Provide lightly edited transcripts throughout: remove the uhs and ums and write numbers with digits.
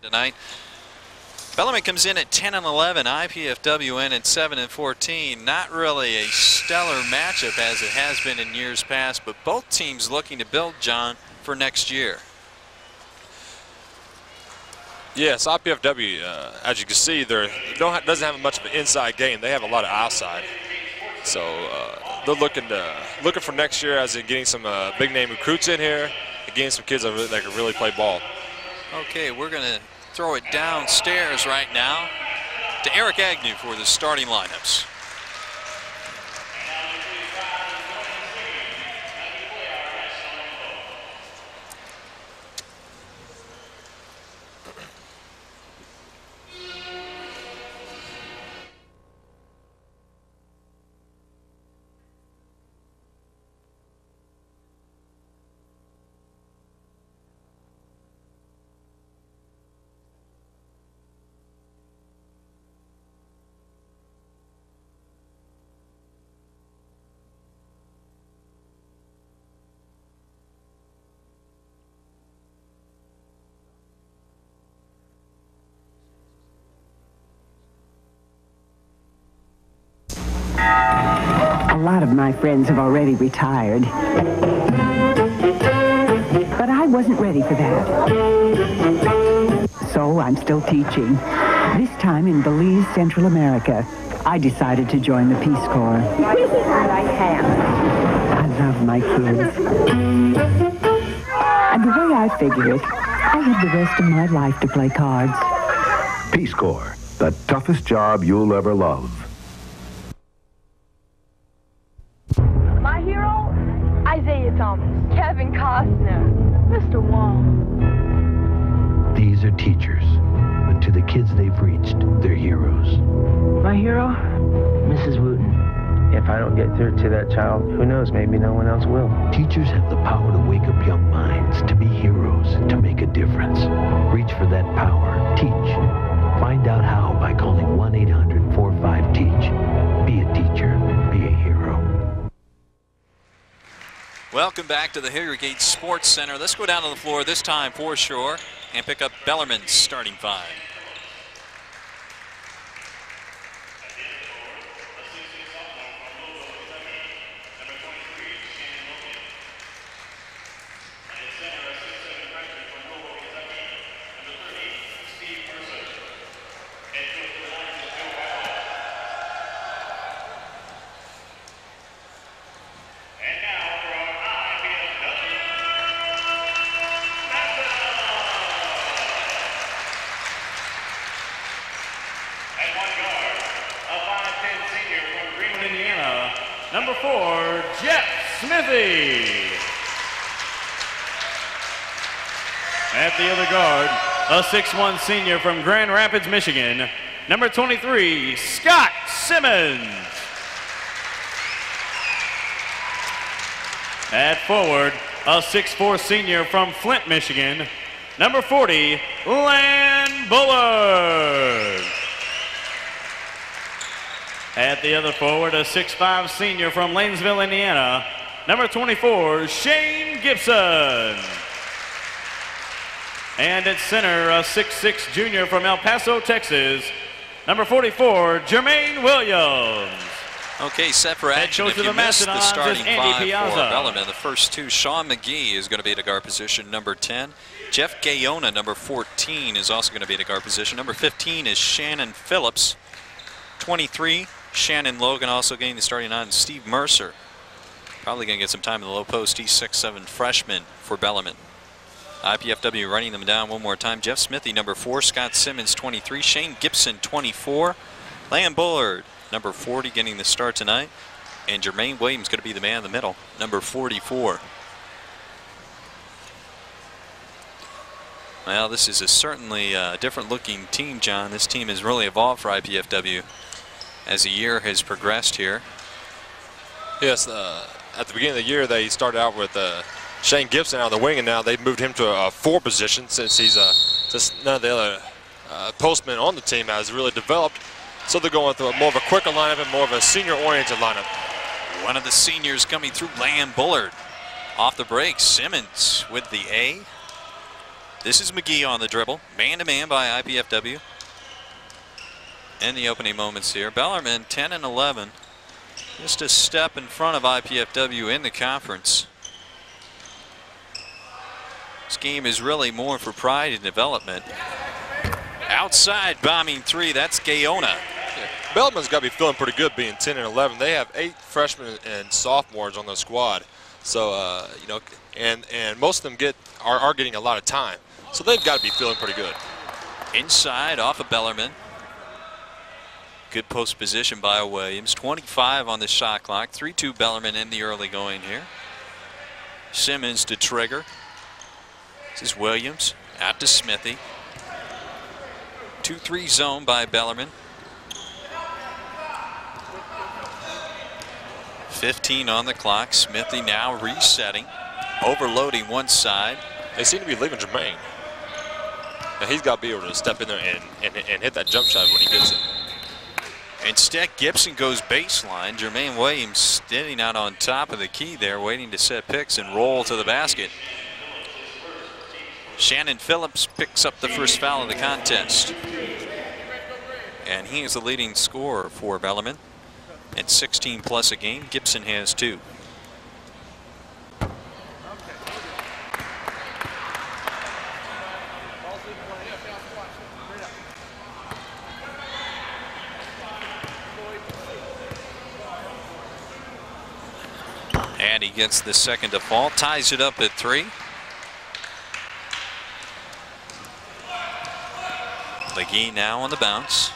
tonight. Bellarmine comes in at 10 and 11, IPFW in at 7 and 14. Not really a stellar matchup as it has been in years past, but both teams looking to build, John, for next year. Yes, IPFW, as you can see, doesn't have much of an inside game. They have a lot of outside. So they're looking for next year, as in getting some big name recruits in here and getting some kids that can really play ball. Okay, we're going to throw it downstairs right now to Eric Agnew for the starting lineups. A lot of my friends have already retired. But I wasn't ready for that. So I'm still teaching. This time in Belize, Central America. I decided to join the Peace Corps. I can. I love my kids. And the way I figure it, I have the rest of my life to play cards. Peace Corps, the toughest job you'll ever love. Isaiah Thomas, Kevin Costner, Mr. Wong. These are teachers, but to the kids they've reached, they're heroes. My hero? Mrs. Wooten. If I don't get through to that child, who knows, maybe no one else will. Teachers have the power to wake up young minds, to be heroes, to make a difference. Reach for that power. Teach. Find out how by calling 1-800-45-TEACH. Be a teacher. Be a hero. Welcome back to the Hilliard Gates Sports Center. Let's go down to the floor this time for sure and pick up Bellarmine's starting five. Number 4, Jeff Smithy. At the other guard, a 6'1" senior from Grand Rapids, Michigan, number 23, Scott Simmons. At forward, a 6'4" senior from Flint, Michigan, number 40, Lan Bullard. At the other forward, a 6'5" senior from Lanesville, Indiana, number 24, Shane Gibson. And at center, a 6'6" junior from El Paso, Texas, number 44, Jermaine Williams. Okay, set for action. If you missed the starting five for Bellarmine, the first two, Sean McGee is going to be at a guard position, number 10. Jeff Gayona, number 14, is also going to be at a guard position. Number 15 is Shannon Phillips. 23, Shannon Logan also getting the starting on. Steve Mercer, probably going to get some time in the low post. He's 6'7" freshman for Bellarmine. IPFW running them down one more time. Jeff Smithy, number 4. Scott Simmons, 23. Shane Gibson, 24. Lan Bullard, number 40, getting the start tonight. And Jermaine Williams going to be the man in the middle, number 44. Well, this is certainly a different looking team, John. This team has really evolved for IPFW as the year has progressed here. Yes, at the beginning of the year, they started out with Shane Gibson on the wing, and now they've moved him to a 4 position since he's just none of the other postmen on the team has really developed. So they're going through more of a quicker lineup and more of a senior-oriented lineup. One of the seniors coming through, Lan Bullard. Off the break, Simmons with the A. This is McGee on the dribble. Man-to-man by IPFW. In the opening moments here. Bellarmine 10 and 11. Just a step in front of IPFW in the conference. This game is really more for pride and development. Outside bombing three, that's Gaona. Yeah. Bellarmine's got to be feeling pretty good being 10 and 11. They have 8 freshmen and sophomores on their squad. So, you know, and most of them are getting a lot of time. So they've got to be feeling pretty good. Inside off of Bellarmine. Good post position by Williams. 25 on the shot clock. 3-2 Bellarmine in the early going here. Simmons to trigger. This is Williams out to Smithy. 2-3 zone by Bellarmine. 15 on the clock. Smithy now resetting. Overloading one side. They seem to be leaving Jermaine. Now he's got to be able to step in there and hit that jump shot when he gets it. Instead, Gibson goes baseline. Jermaine Williams standing out on top of the key there, waiting to set picks and roll to the basket. Shannon Phillips picks up the first foul of the contest. And he is the leading scorer for Bellarmine. At 16 plus a game, Gibson has 2. And he gets the second default, ties it up at 3. McGee now on the bounce.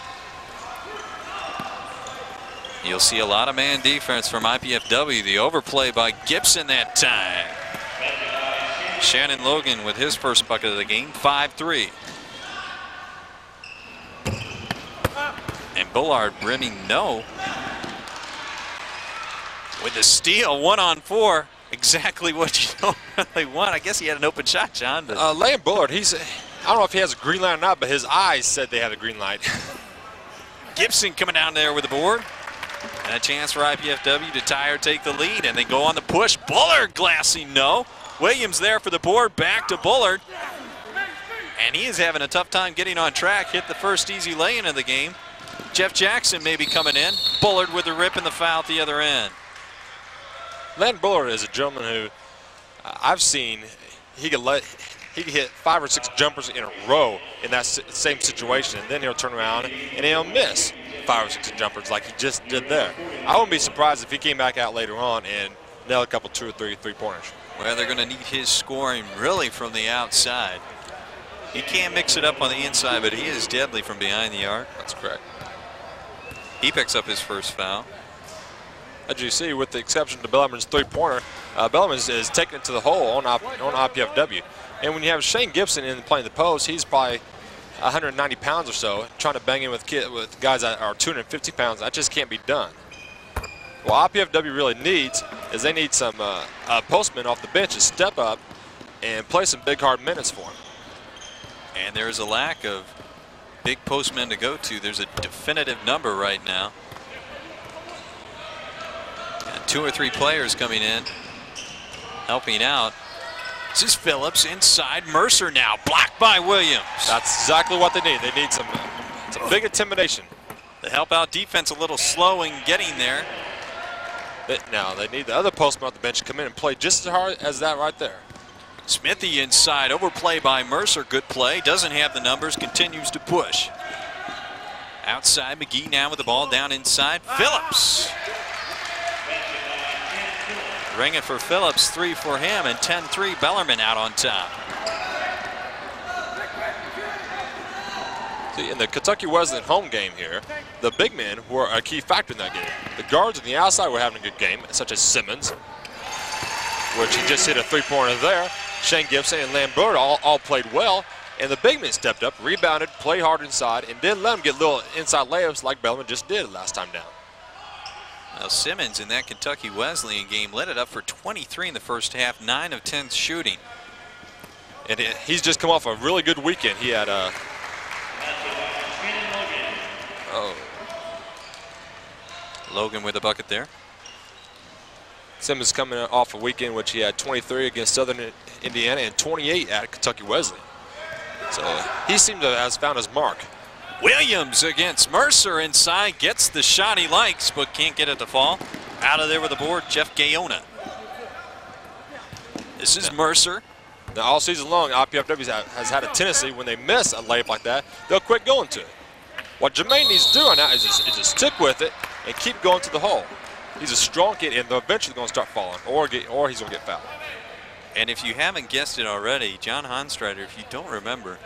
You'll see a lot of man defense from IPFW. The overplay by Gibson that time. Shannon Logan with his first bucket of the game, 5-3. And Bullard brimming no. With the steal, 1-on-4. Exactly what you don't really want. I guess he had an open shot, John. But Liam Bullard, I don't know if he has a green light or not, but his eyes said they had a green light. Gibson coming down there with the board. And a chance for IPFW to tie or take the lead, and they go on the push. Bullard glassing no. Williams there for the board, back to Bullard. And he is having a tough time getting on track. Hit the first easy lay-in of the game. Jeff Jackson may be coming in. Bullard with the rip and the foul at the other end. Len Bullard is a gentleman who I've seen he could hit 5 or 6 jumpers in a row in that same situation, and then he'll turn around and he'll miss 5 or 6 jumpers like he just did there. I wouldn't be surprised if he came back out later on and nailed a couple 2 or 3 3-pointers. Well, they're going to need his scoring really from the outside. He can't mix it up on the inside, but he is deadly from behind the arc. That's correct. He picks up his first foul. As you see, with the exception to Bellarmine's 3-pointer, Bellarmine is taking it to the hole on IPFW. And when you have Shane Gibson in playing the post, he's probably 190 pounds or so, trying to bang in with guys that are 250 pounds. That just can't be done. What IPFW really needs is they need some postmen off the bench to step up and play some big, hard minutes for him. And there's a lack of big postmen to go to. There's a definitive number right now. And 2 or 3 players coming in, helping out. This is Phillips inside. Mercer now blocked by Williams. That's exactly what they need. They need some big intimidation. The help out defense a little slow in getting there. Now they need the other postman off the bench to come in and play just as hard as that right there. Smithy inside, overplay by Mercer, good play, doesn't have the numbers, continues to push. Outside, McGee now with the ball down inside, Phillips. Ring it for Phillips, 3 for him, and 10-3, Bellarmine out on top. See, in the Kentucky Wesleyan home game here, the big men were a key factor in that game. The guards on the outside were having a good game, such as Simmons, which he just hit a 3-pointer there. Shane Gibson and Lamb Bullard all played well, and the big men stepped up, rebounded, played hard inside, and didn't let them get little inside layups like Bellarmine just did last time down. Now Simmons in that Kentucky Wesleyan game lit it up for 23 in the first half, 9 of 10 shooting. And he's just come off a really good weekend. He had Logan with a bucket there. Simmons coming off a weekend which he had 23 against Southern Indiana and 28 at Kentucky Wesleyan. So he seemed to have found his mark. Williams against Mercer inside, gets the shot he likes, but can't get it to fall. Out of there with the board, Jeff Gayona. This is Mercer. Now, all season long, IPFW has had a tendency when they miss a layup like that, they'll quit going to it. What Jermaine needs to do right now is just stick with it and keep going to the hole. He's a strong kid, and they're eventually going to start falling, or he's going to get fouled. And if you haven't guessed it already, John Honstrader, if you don't remember,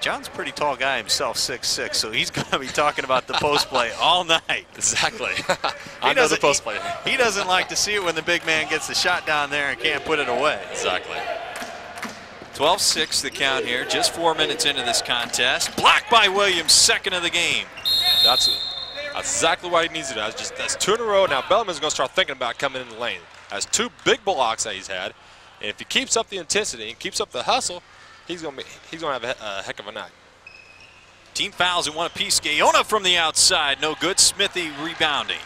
John's a pretty tall guy himself, 6'6", so he's going to be talking about the post play all night. Exactly. I know the post play. He doesn't like to see it when the big man gets the shot down there and can't put it away. Exactly. 12-6 the count here, just 4 minutes into this contest. Blocked by Williams, second of the game. That's exactly what he needs to do. That's 2 in a row. Now Bellarmine's going to start thinking about coming in the lane. Has 2 big blocks that he's had, and if he keeps up the intensity and keeps up the hustle, he's going to have a heck of a night. Team fouls in one apiece. Gayona from the outside, no good. Smithy rebounding.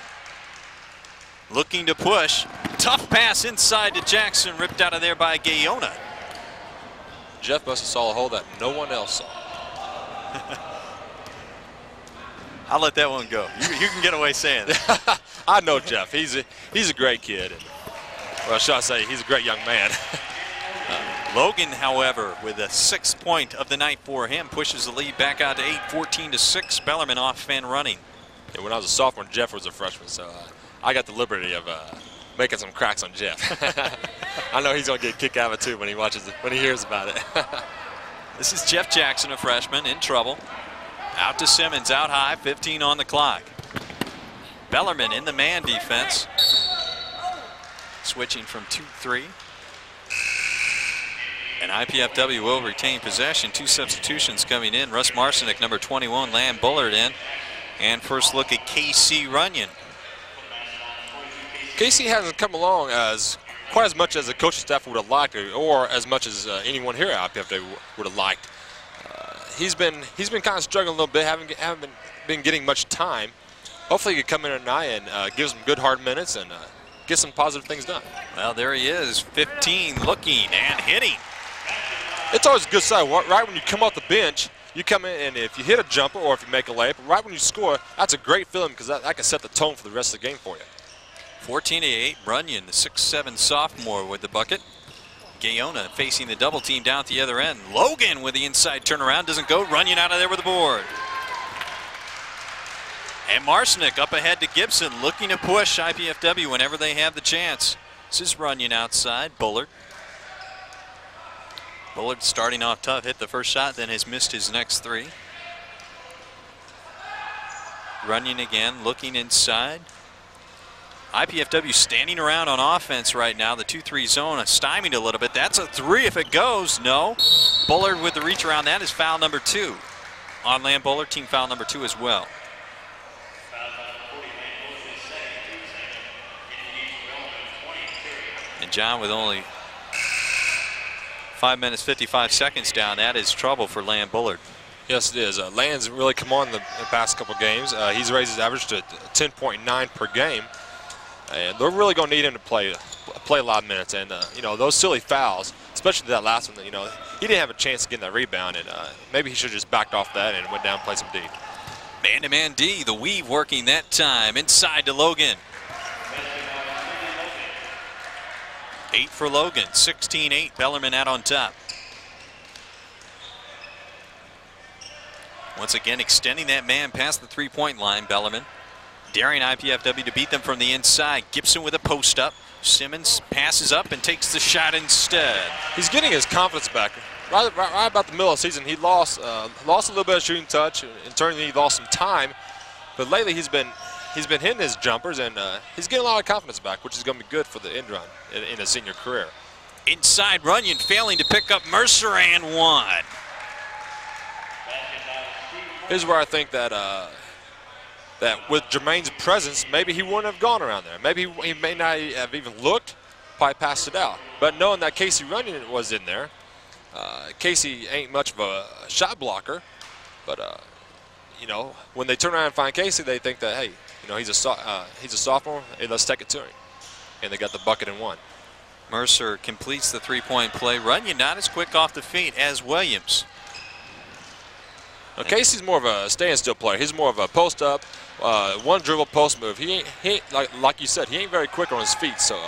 Looking to push. Tough pass inside to Jackson, ripped out of there by Gayona. Jeff must have saw a hole that no one else saw. I'll let that one go. You can get away saying that. I know Jeff. He's a great kid. And, well, should I say, he's a great young man. Logan, however, with a 6th point of the night for him, pushes the lead back out to 8, 14-6. Bellarmine off and running. Yeah, when I was a sophomore, Jeff was a freshman, so I got the liberty of making some cracks on Jeff. I know he's going to get a kick out of it too when he hears about it. This is Jeff Jackson, a freshman, in trouble. Out to Simmons, out high, 15 on the clock. Bellarmine in the man defense. Switching from 2-3. And IPFW will retain possession. 2 substitutions coming in. Russ Marcinek, number 21, Lamb Bullard in. And first look at Casey Runyon. Casey hasn't come along quite as much as the coaching staff would have liked, or as much as anyone here at IPFW would have liked. He's been kind of struggling a little bit, haven't been getting much time. Hopefully he can come in tonight and give some good hard minutes and get some positive things done. Well, there he is, 15, looking and hitting. It's always a good sign. Right when you come off the bench, you come in, and if you hit a jumper or if you make a layup, right when you score, that's a great feeling because that can set the tone for the rest of the game for you. 14-8, Runyon, the 6'7" sophomore with the bucket. Gayona facing the double team down at the other end. Logan with the inside turnaround, doesn't go. Runyon out of there with the board. And Marcinek up ahead to Gibson, looking to push IPFW whenever they have the chance. This is Runyon outside, Bullard. Bullard starting off tough, hit the first shot, then has missed his next 3. Runyon again, looking inside. IPFW standing around on offense right now. The 2-3 zone stymied a little bit. That's a 3 if it goes. No. Bullard with the reach around. That is foul number 2 on Lamb Bullard. Team foul number 2 as well. And John with only 5 minutes, 55 seconds down. That is trouble for Lamb Bullard. Yes, it is. Land's really come on in the past couple games. He's raised his average to 10.9 per game. And they're really going to need him to play a lot of minutes. And, you know, those silly fouls, especially that last one, you know, he didn't have a chance to get that rebound. And maybe he should have just backed off that and went down and played some D. Man-to-man D, the weave working that time. Inside to Logan. 8 for Logan, 16-8. Bellarmine out on top. Once again, extending that man past the three-point line, Bellarmine. Daring IPFW to beat them from the inside. Gibson with a post up. Simmons passes up and takes the shot instead. He's getting his confidence back. Right about the middle of the season, he lost a little bit of shooting touch. In turn, he lost some time. But lately, he's been hitting his jumpers, and he's getting a lot of confidence back, which is going to be good for the end run in his senior career. Inside Runyon failing to pick up Mercer and one. Here's where I think that that with Jermaine's presence, maybe he wouldn't have gone around there. Maybe he may not have even looked, probably passed it out. But knowing that Casey Runyon was in there, Casey ain't much of a shot blocker, but you know, when they turn around and find Casey, they think that, hey, you know, he's a sophomore. Hey, let's take it to him, and they got the bucket and one. Mercer completes the three-point play. Runyon not as quick off the feet as Williams. Now, Casey's more of a standstill player. He's more of a post up, one dribble post move. He ain't like you said, he ain't very quick on his feet, so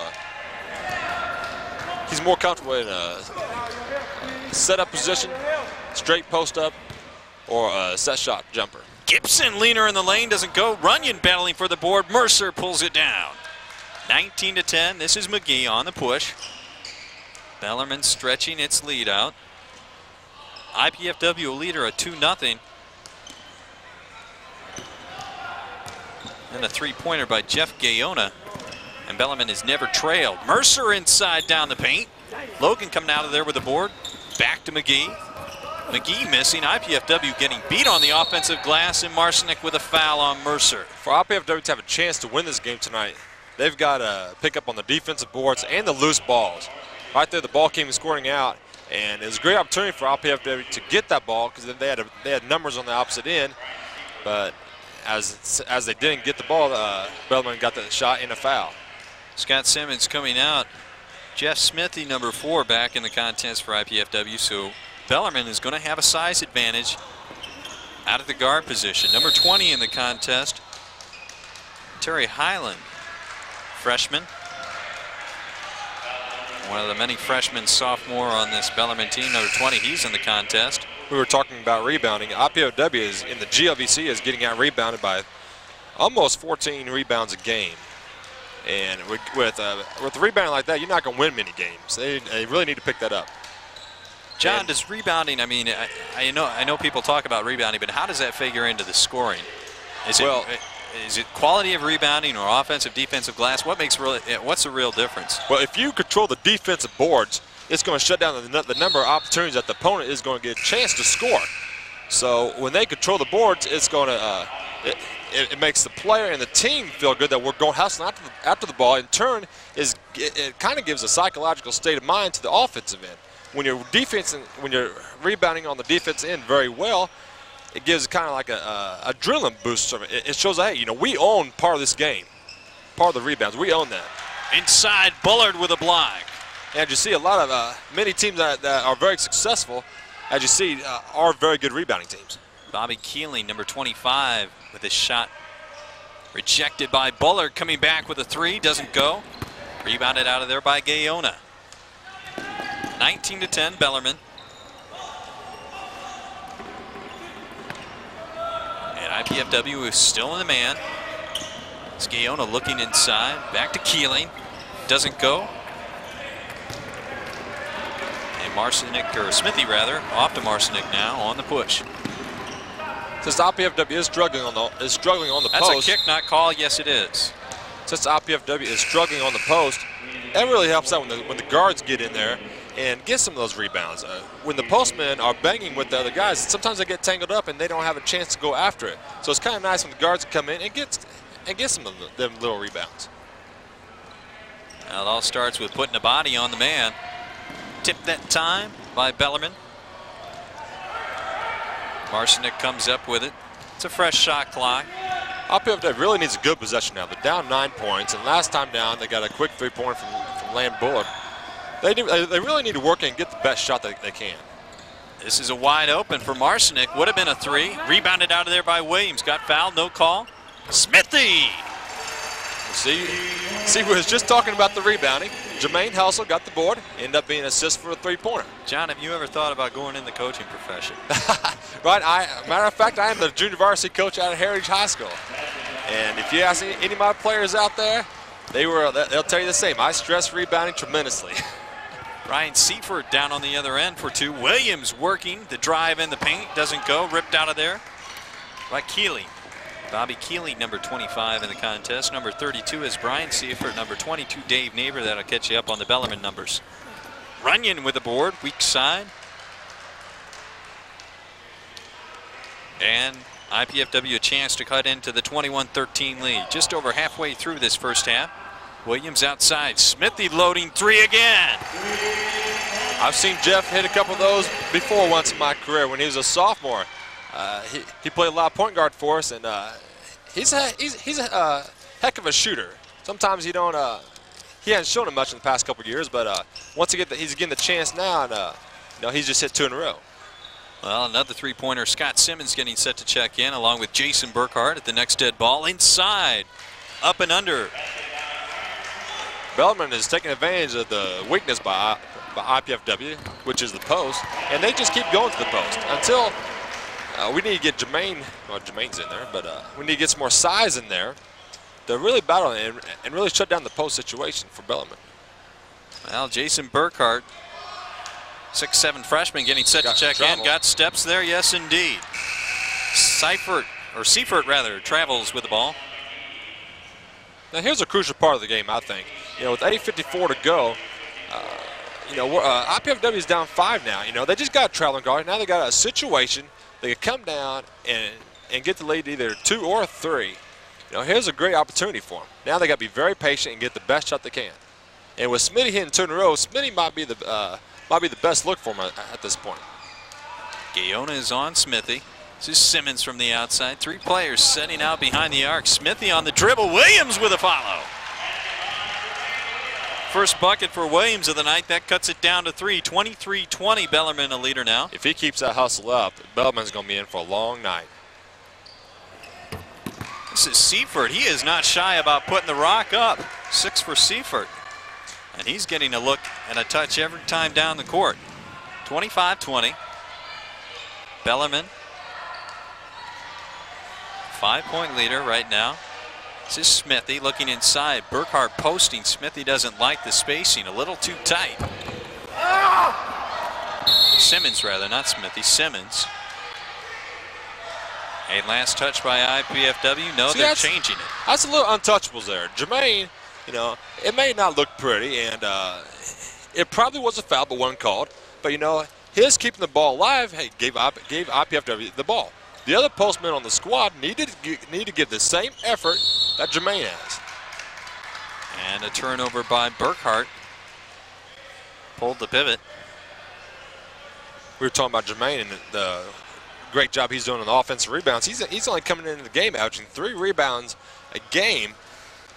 he's more comfortable in a set-up position, straight post-up, or a set shot jumper. Gibson, leaner in the lane, doesn't go. Runyon battling for the board. Mercer pulls it down. 19-10. This is McGee on the push. Bellarmine stretching its lead out. IPFW a leader at 2-0. And a three-pointer by Jeff Gayona. And Bellarmine has never trailed. Mercer inside down the paint. Logan coming out of there with the board. Back to McGee. McGee missing. IPFW getting beat on the offensive glass, and Marcinick with a foul on Mercer. For IPFW to have a chance to win this game tonight, they've got to pick up on the defensive boards and the loose balls. Right there, the ball came scoring out, and it was a great opportunity for IPFW to get that ball because they had numbers on the opposite end. But as they didn't get the ball, Bellarmine got the shot and a foul. Scott Simmons coming out. Jeff Smithy, number 4, back in the contest for IPFW. So Bellarmine is going to have a size advantage out of the guard position. Number 20 in the contest, Terry Highland, freshman. One of the many freshmen, sophomore on this Bellarmine team. Number 20, he's in the contest. We were talking about rebounding. IPFW is in the GLVC is getting out rebounded by almost 14 rebounds a game. And with rebounding like that, you're not going to win many games. They really need to pick that up. John, does rebounding, I mean, I know people talk about rebounding, but how does that figure into the scoring? Is it quality of rebounding or offensive, defensive glass? What's the real difference? Well, if you control the defensive boards, it's going to shut down the number of opportunities that the opponent is going to get a chance to score. So when they control the boards, it's going to it makes the player and the team feel good that we're going hustling after the ball. In turn, it kind of gives a psychological state of mind to the offensive end. When you're rebounding on the defense end very well, it gives kind of like a adrenaline boost. It shows that, hey, we own part of this game, part of the rebounds. We own that. Inside, Bullard with a block. And you see a lot of many teams that are very successful, as you see, are very good rebounding teams. Bobby Keeling, number 25, with his shot rejected by Bullard. Coming back with a 3, doesn't go. Rebounded out of there by Gayona. 19-10, Bellarmine. And IPFW is still in the man. It's Gayona looking inside. Back to Keeling. Doesn't go. And Marcinick, or Smithy rather, off to Marcinick now on the push. Since IPFW is struggling on the post. That's a kick, not call. Yes, it is. Since IPFW is struggling on the post, that really helps out when the guards get in there and get some of those rebounds. When the postmen are banging with the other guys, sometimes they get tangled up and they don't have a chance to go after it. So it's kind of nice when the guards come in and get some of them little rebounds. Now it all starts with putting a body on the man. Tipped that time by Bellarmine. Marcinick comes up with it. It's a fresh shot clock. IPFW really needs a good possession now. They're down 9 points, and last time down they got a quick 3-pointer from Land Bullard. They really need to work and get the best shot that they can. This is a wide open for Marcinick. Would have been a 3. Rebounded out of there by Williams. Got fouled, no call. Smithy! See, we was just talking about the rebounding. Jermaine Hustle got the board, ended up being an assist for a 3-pointer. John, have you ever thought about going in the coaching profession? Right, matter of fact, I am the junior varsity coach out of Heritage High School. And if you ask any of my players out there, they'll tell you the same. I stress rebounding tremendously. Ryan Seifert down on the other end for 2. Williams working the drive in the paint. Doesn't go. Ripped out of there by Keeley. Bobby Keeley, number 25 in the contest. Number 32 is Brian Seifert. Number 22, Dave Neighbor. That'll catch you up on the Bellarmine numbers. Runyon with the board, weak side. And IPFW a chance to cut into the 21-13 lead. Just over halfway through this first half. Williams outside. Smithy loading 3 again. I've seen Jeff hit a couple of those before once in my career when he was a sophomore. He played a lot of point guard for us, and he's a heck of a shooter. Sometimes he hasn't shown it much in the past couple of years, but once he's getting the chance now, and he's just hit 2 in a row. Well, another three-pointer. Scott Simmons getting set to check in along with Jason Burkhart at the next dead ball. Inside, up and under. Bellarmine is taking advantage of the weakness by IPFW, which is the post, and they just keep going to the post until we need to get Jermaine, well, Jermaine's in there, but we need to get some more size in there to really battle and really shut down the post situation for Bellarmine. Well, Jason Burkhart, 6'7" freshman, getting set to check in. Got steps there, yes indeed. Seifert travels with the ball. Now here's a crucial part of the game, I think. You know, with 8:54 to go, IPFW is down 5 now. You know, they just got a traveling guard. Now they got a situation they can come down and get the lead either 2 or 3. You know, here's a great opportunity for them. Now they got to be very patient and get the best shot they can. And with Smitty hitting 2 in a row, Smitty might be the best look for him at this point. Gaona is on Smithy. This is Simmons from the outside. 3 players setting out behind the arc. Smithy on the dribble. Williams with a follow. First bucket for Williams of the night. That cuts it down to 3. 23-20. Bellarmine a leader now. If he keeps that hustle up, Bellarmine's going to be in for a long night. This is Seifert. He is not shy about putting the rock up. 6 for Seifert. And he's getting a look and a touch every time down the court. 25-20. Bellarmine, 5-point leader right now. This is Smithy looking inside. Burkhart posting. Smithy doesn't like the spacing. A little too tight. Simmons, rather, not Smithy. Simmons. A last touch by IPFW. No, they're changing it. That's a little untouchables there. Jermaine, you know, it may not look pretty, and it probably was a foul, but wasn't called. But, you know, his keeping the ball alive, hey, gave IPFW the ball. The other postmen on the squad need to give the same effort that Jermaine has. And a turnover by Burkhart. Pulled the pivot. We were talking about Jermaine and the great job he's doing on the offensive rebounds. He's only coming into the game averaging 3 rebounds a game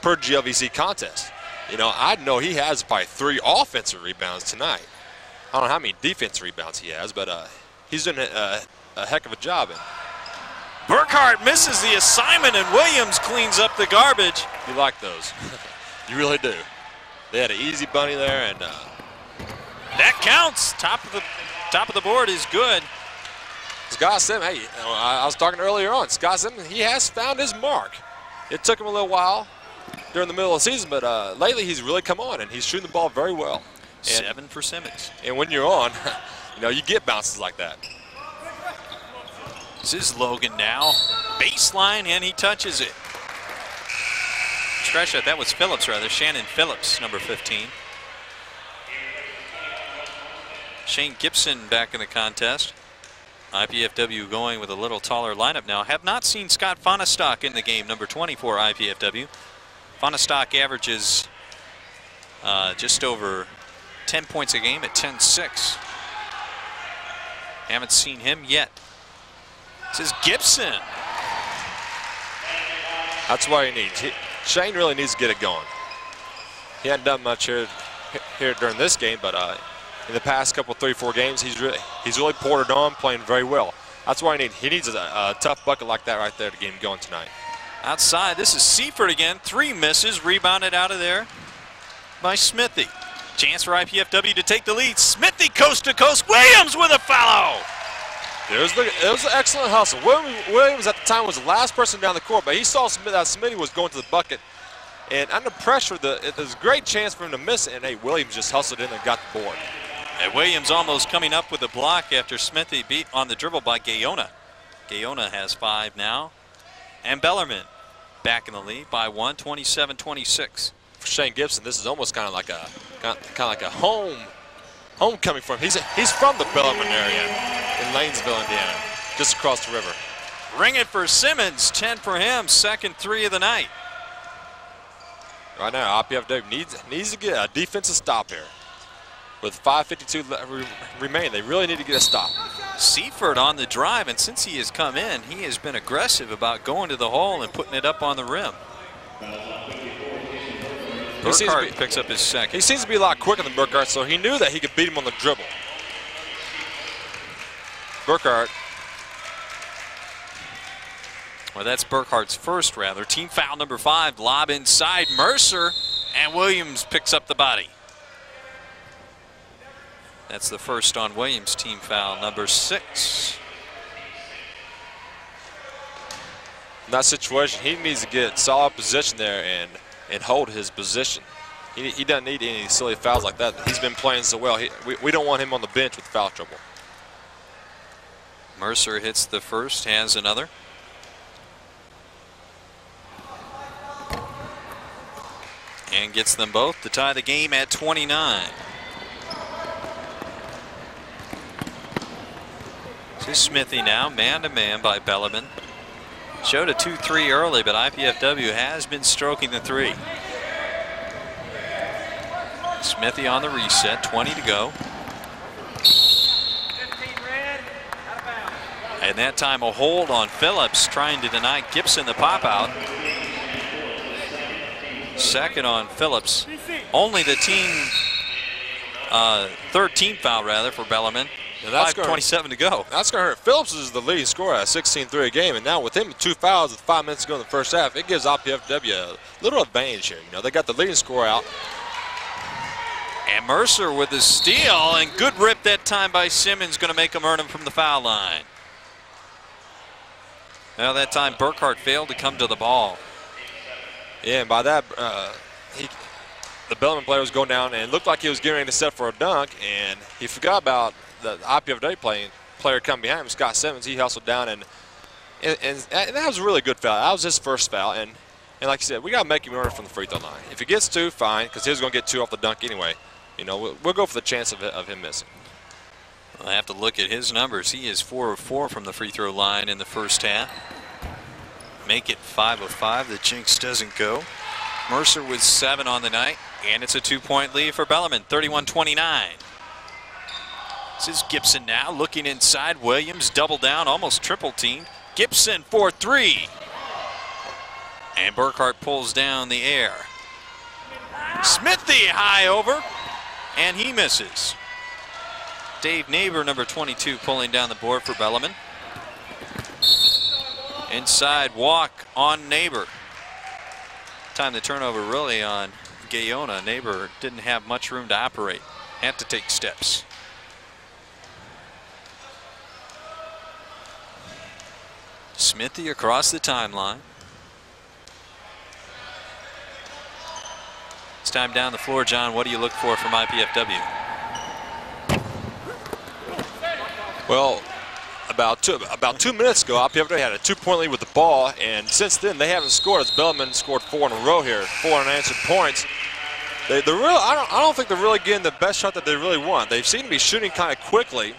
per GLVC contest. You know, I know he has probably 3 offensive rebounds tonight. I don't know how many defensive rebounds he has, but he's doing a heck of a job. Burkhart misses the assignment, and Williams cleans up the garbage. You like those. You really do. They had an easy bunny there, and that counts. Top of the board is good. Scott Simmons, hey, I was talking earlier on. Scott Simmons, he has found his mark. It took him a little while during the middle of the season, but lately he's really come on, and he's shooting the ball very well. 7 for Simmons. And when you're on, you know, you get bounces like that. This is Logan now. Baseline, and he touches it. Scratch that. That was Phillips, rather. Shannon Phillips, number 15. Shane Gibson back in the contest. IPFW going with a little taller lineup now. Have not seen Scott Fonestock in the game, number 24 IPFW. Fonestock averages just over 10 points a game at 10-6. Haven't seen him yet. This is Gibson. That's what he needs. Shane really needs to get it going. He hadn't done much here during this game, but in the past couple, 3-4 games, he's really poured it on, playing very well. That's what he needs. He needs a tough bucket like that right there to get him going tonight. Outside, this is Seifert again. 3 misses, rebounded out of there by Smithy. Chance for IPFW to take the lead. Smithy coast to coast. Williams with a follow. It was an excellent hustle. Williams at the time was the last person down the court, but he saw that Smitty was going to the bucket. And under pressure, there's a great chance for him to miss it, and hey, Williams just hustled in and got the board. And Williams almost coming up with a block after Smithy beat on the dribble by Gaona. Gaona has 5 now. And Bellarmine back in the lead by 1, 27-26. For Shane Gibson, this is almost kind of like a homecoming for him. He's from the Bellarmine area in Lanesville, Indiana, just across the river. Ring it for Simmons, 10 for him, second 3 of the night. Right now, IPFW needs to get a defensive stop here. With 5:52 remaining, they really need to get a stop. Seifert on the drive, and since he has come in, he has been aggressive about going to the hole and putting it up on the rim. Burkhart picks up his second. He seems to be a lot quicker than Burkhart, so he knew that he could beat him on the dribble. Burkhart. Well, that's Burkhart's first, rather. Team foul number 5, lob inside Mercer, and Williams picks up the body. That's the first on Williams, team foul number 6. In that situation, he needs to get solid position there and hold his position. He doesn't need any silly fouls like that. He's been playing so well. We don't want him on the bench with foul trouble. Mercer hits the first, has another. And gets them both to tie the game at 29. To Smithy now, man-to-man by Bellarmine. Showed a 2-3 early, but IPFW has been stroking the 3. Smithy on the reset, 20 to go. And that time a hold on Phillips, trying to deny Gibson the pop-out. Second on Phillips. Only the team, third team foul, rather, for Bellarmine. 5:27 to go. That's going to hurt. Phillips is the leading scorer at 16-3 a game, and now with him with 2 fouls with 5 minutes to go in the first half, it gives IPFW a little advantage here. You know, they got the leading scorer out. And Mercer with the steal, and good rip that time by Simmons, going to make him earn him from the foul line. Now that time Burkhart failed to come to the ball. Yeah, and by that, the Bellarmine player was going down and it looked like he was getting ready to set for a dunk, and he forgot about the IPFW player coming behind him, Scott Simmons. He hustled down, and that was a really good foul. That was his first foul, and like you said, we got to make him earn from the free throw line. If he gets 2, fine, because he was going to get 2 off the dunk anyway. You know, we'll go for the chance of him missing. Well, I have to look at his numbers. He is 4 of 4 from the free throw line in the first half. Make it 5 of 5. The jinx doesn't go. Mercer with 7 on the night, and it's a 2-point lead for Bellarmine, 31-29. This is Gibson now looking inside. Williams double down, almost triple teamed. Gibson for 3. And Burkhart pulls down the air. Smithy high over, and he misses. Dave Neighbor, number 22, pulling down the board for Bellarmine. Inside walk on Neighbor. Time the turnover really on Gayona. Neighbor didn't have much room to operate. Had to take steps. Smithy across the timeline. It's time down the floor, John. What do you look for from IPFW? Well, about 2 minutes ago, IPFW had a 2-point lead with the ball, and since then they haven't scored. As Bellarmine scored 4 in a row here, 4 unanswered points. I don't think they're really getting the best shot that they really want. They seem to be shooting kind of quickly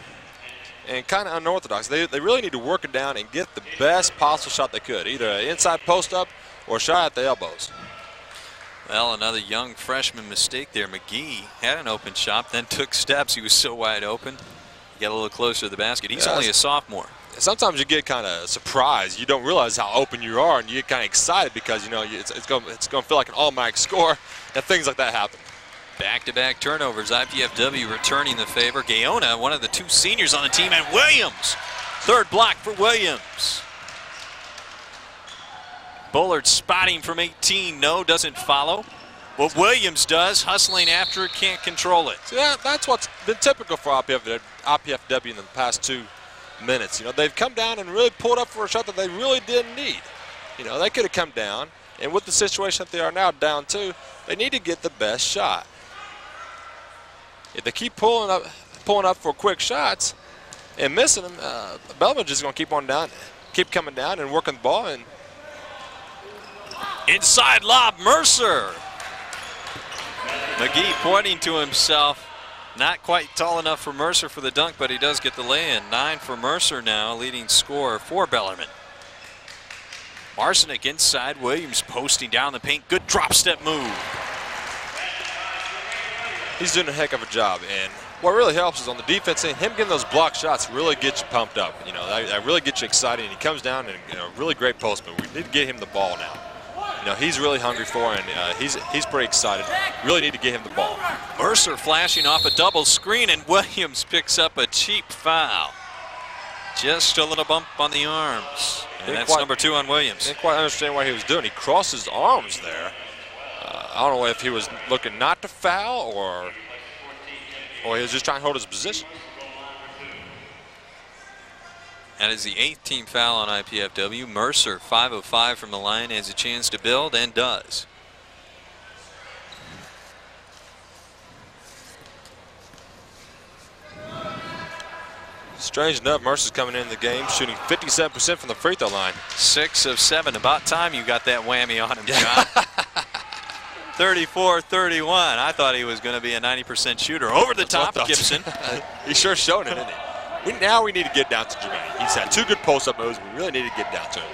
and kind of unorthodox. They really need to work it down and get the best possible shot they could, either an inside post up or a shot at the elbows. Well, another young freshman mistake there. McGee had an open shot, then took steps. He was so wide open. He got a little closer to the basket. He's only a sophomore. Sometimes you get kind of surprised. You don't realize how open you are, and you get kind of excited because, you know, it's going to feel like an automatic score, and things like that happen. Back-to-back turnovers. IPFW returning the favor. Gayona, one of the 2 seniors on the team, and Williams. Third block for Williams. Bullard spotting from 18. No, doesn't follow. What Williams does, hustling after it, can't control it. See, that's what's been typical for IPFW in the past 2 minutes. You know, they've come down and really pulled up for a shot that they really didn't need. You know, they could have come down, and with the situation that they are now down 2, they need to get the best shot. If they keep pulling up for quick shots and missing them, Bellarmine's just going to keep coming down and working the ball. And inside lob, Mercer. McGee pointing to himself. Not quite tall enough for Mercer for the dunk, but he does get the lay-in. 9 for Mercer now, leading scorer for Bellarmine. Marcinick inside, Williams posting down the paint. Good drop step move. He's doing a heck of a job, and what really helps is on the defense end, him getting those block shots really get you pumped up. You know, that really gets you excited, and he comes down and, you know, really great post, but we need to get him the ball now. You know, he's really hungry for it, and he's pretty excited. Really need to get him the ball. Mercer flashing off a double screen, and Williams picks up a cheap foul. Just a little bump on the arms. And that's quite, number 2 on Williams. Didn't quite understand what he was doing. He crossed his arms there. I don't know if he was looking not to foul or he was just trying to hold his position. That is the 8th team foul on IPFW. Mercer, 5 of 5 from the line, has a chance to build and does. Strange enough, Mercer's coming in the game shooting 57% from the free throw line. 6 of 7. About time you got that whammy on him, John. 34-31. I thought he was going to be a 90% shooter. Over the top, Gibson. He sure showed it, didn't he? Now we need to get down to Jermaine. He's had 2 good post-up moves. We really need to get down to him.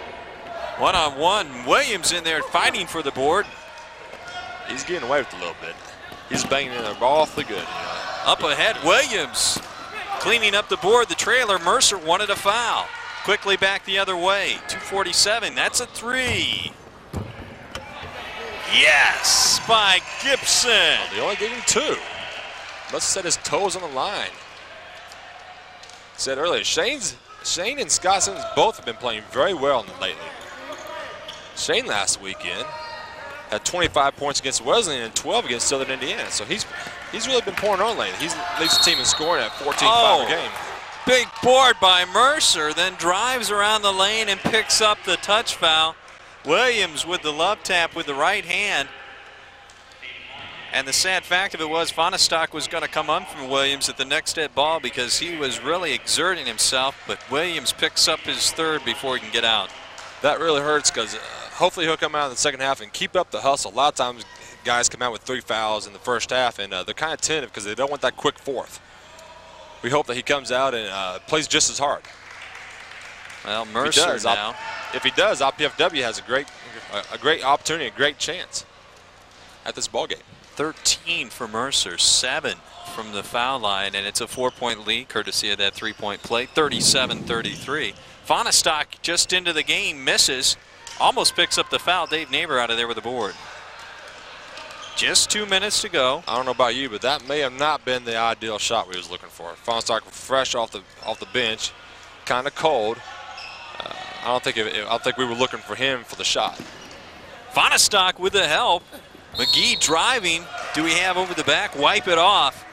One-on-one. Williams in there fighting for the board. He's getting away with it a little bit. He's banging in there awfully good. Up ahead, Williams cleaning up the board. The trailer, Mercer wanted a foul. Quickly back the other way. 2:47. That's a 3. Yes, by Gibson. Well, they only gave him 2. Must set his toes on the line. Said earlier, Shane and Scott Simmons both have been playing very well lately. Shane last weekend had 25 points against Wesleyan and 12 against Southern Indiana. So he's really been pouring on lately. He leads the team in scoring at 14-5 a game. Big board by Mercer, then drives around the lane and picks up the touch foul. Williams with the love tap with the right hand. And the sad fact of it was Fonestock was going to come on from Williams at the next dead ball because he was really exerting himself, but Williams picks up his 3rd before he can get out. That really hurts because hopefully he'll come out in the second half and keep up the hustle. A lot of times guys come out with 3 fouls in the first half, and they're kind of tentative because they don't want that quick 4th. We hope that he comes out and plays just as hard. Well, Mercer if he does, IPFW has a great opportunity, a great chance at this ball game. 13 for Mercer, 7 from the foul line, and it's a 4-point lead courtesy of that 3-point play. 37-33. Fonestock just into the game, misses, almost picks up the foul. Dave Neighbor out of there with the board. Just 2 minutes to go. I don't know about you, but that may have not been the ideal shot we was looking for. Fonestock fresh off the bench, kind of cold. I don't think we were looking for him for the shot. Fonestock with the help. McGee driving. Do we have over the back? Wipe it off.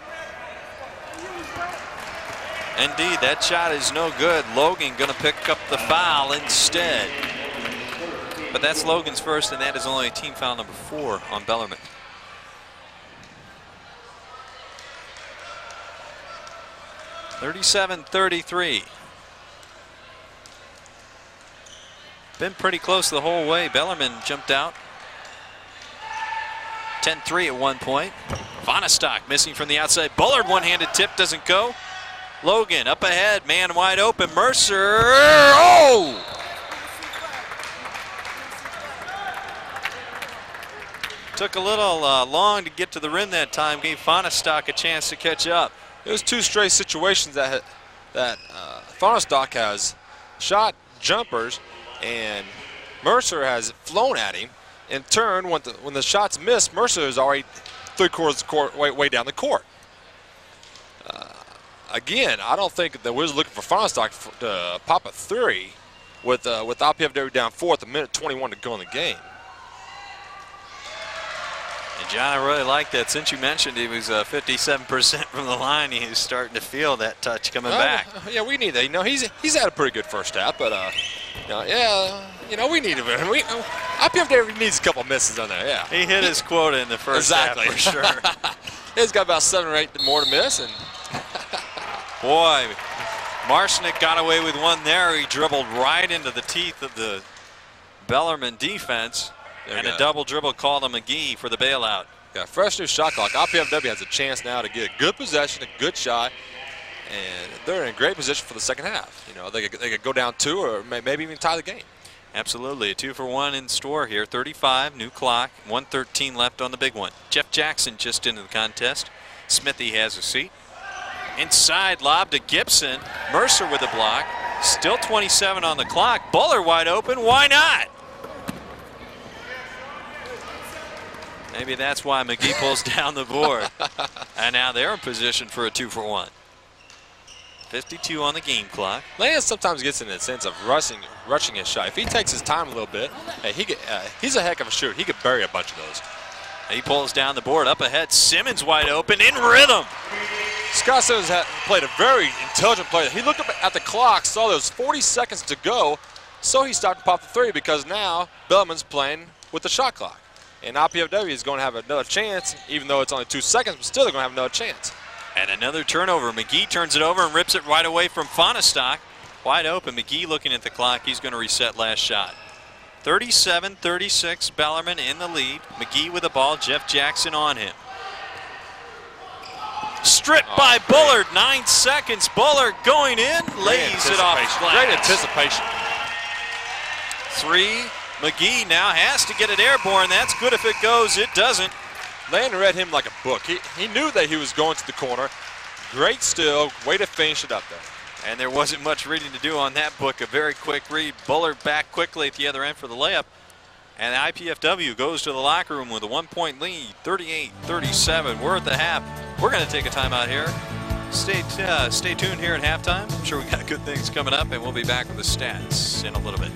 Indeed, that shot is no good. Logan going to pick up the foul instead. But that's Logan's first, and that is only team foul number 4 on Bellarmine. (37-33). Been pretty close the whole way. Bellarmine jumped out. 10-3 at one point. Fonestock missing from the outside. Bullard one-handed tip doesn't go. Logan up ahead, man wide open. Mercer. Oh! Took a little long to get to the rim that time. Gave Fonestock a chance to catch up. It was 2 straight situations that Fonestock has shot jumpers, and Mercer has flown at him. In turn, when the shots missed, Mercer is already 3/4 of the court, way down the court. Again, I don't think that we was looking for Fonestock to pop a 3 with IPFW down 4 at the minute 21 to go in the game. And John, I really like that. Since you mentioned he was 57% from the line, he's starting to feel that touch coming back. Yeah, we need that. You know, he's had a pretty good first half, but we need him. IPFW needs a couple misses on there. Yeah, he hit his quota in the first half for sure. He's got about 7 or 8 more to miss, and boy, Marshnick got away with one there. He dribbled right into the teeth of the Bellarmine defense. And a double dribble called on McGee for the bailout. Yeah, fresh new shot clock. IPFW has a chance now to get a good possession, a good shot, and they're in a great position for the second half. You know, they could go down 2 or maybe even tie the game. Absolutely, a 2-for-1 in store here. 35, new clock, 1:13 left on the big one. Jeff Jackson just into the contest. Smithy has a seat. Inside lob to Gibson. Mercer with the block. Still 27 on the clock. Buller wide open. Why not? Maybe that's why McGee pulls down the board. And now they're in position for a 2-for-1. 52 on the game clock. Lance sometimes gets in the sense of rushing his shot. If he takes his time a little bit, hey, he's a heck of a shooter. He could bury a bunch of those. He pulls down the board. Up ahead, Simmons wide open, in rhythm. Scott Simmons played a very intelligent play. He looked up at the clock, saw there was 40 seconds to go, so he stopped and popped the three because now Bellarmine's playing with the shot clock. And IPFW is going to have another chance, even though it's only 2 seconds, but still they're going to have another chance. And another turnover. McGee turns it over and rips it right away from Fonestock. Wide open. McGee looking at the clock. He's going to reset last shot. 37-36, Bellarmine in the lead. McGee with the ball. Jeff Jackson on him. Stripped by Bullard. 9 seconds. Bullard going in. Lays it off glass. Great anticipation. 3. McGee now has to get it airborne. That's good if it goes. It doesn't. Landon read him like a book. He knew that he was going to the corner. Great steal, way to finish it up there. And there wasn't much reading to do on that book. A very quick read. Bullard back quickly at the other end for the layup. And IPFW goes to the locker room with a 1-point lead, 38-37. We're at the half. We're going to take a timeout here. Stay tuned here at halftime. I'm sure we got good things coming up, and we'll be back with the stats in a little bit.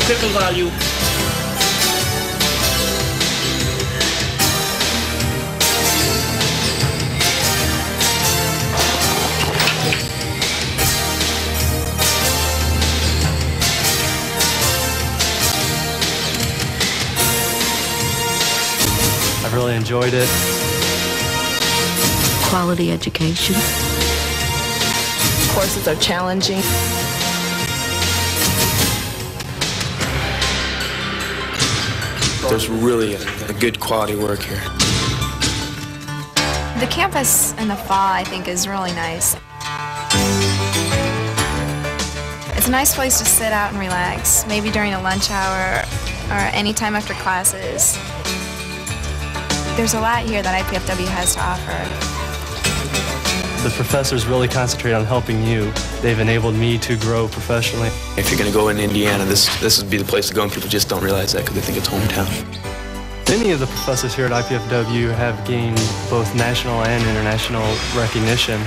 Critical value. I've really enjoyed it. Quality education. Courses are challenging. There's really a good quality work here. The campus in the fall, I think, is really nice. It's a nice place to sit out and relax, maybe during a lunch hour or any time after classes. There's a lot here that IPFW has to offer. The professors really concentrate on helping you. They've enabled me to grow professionally. If you're going to go in Indiana, this would be the place to go, and people just don't realize that because they think it's hometown. Many of the professors here at IPFW have gained both national and international recognition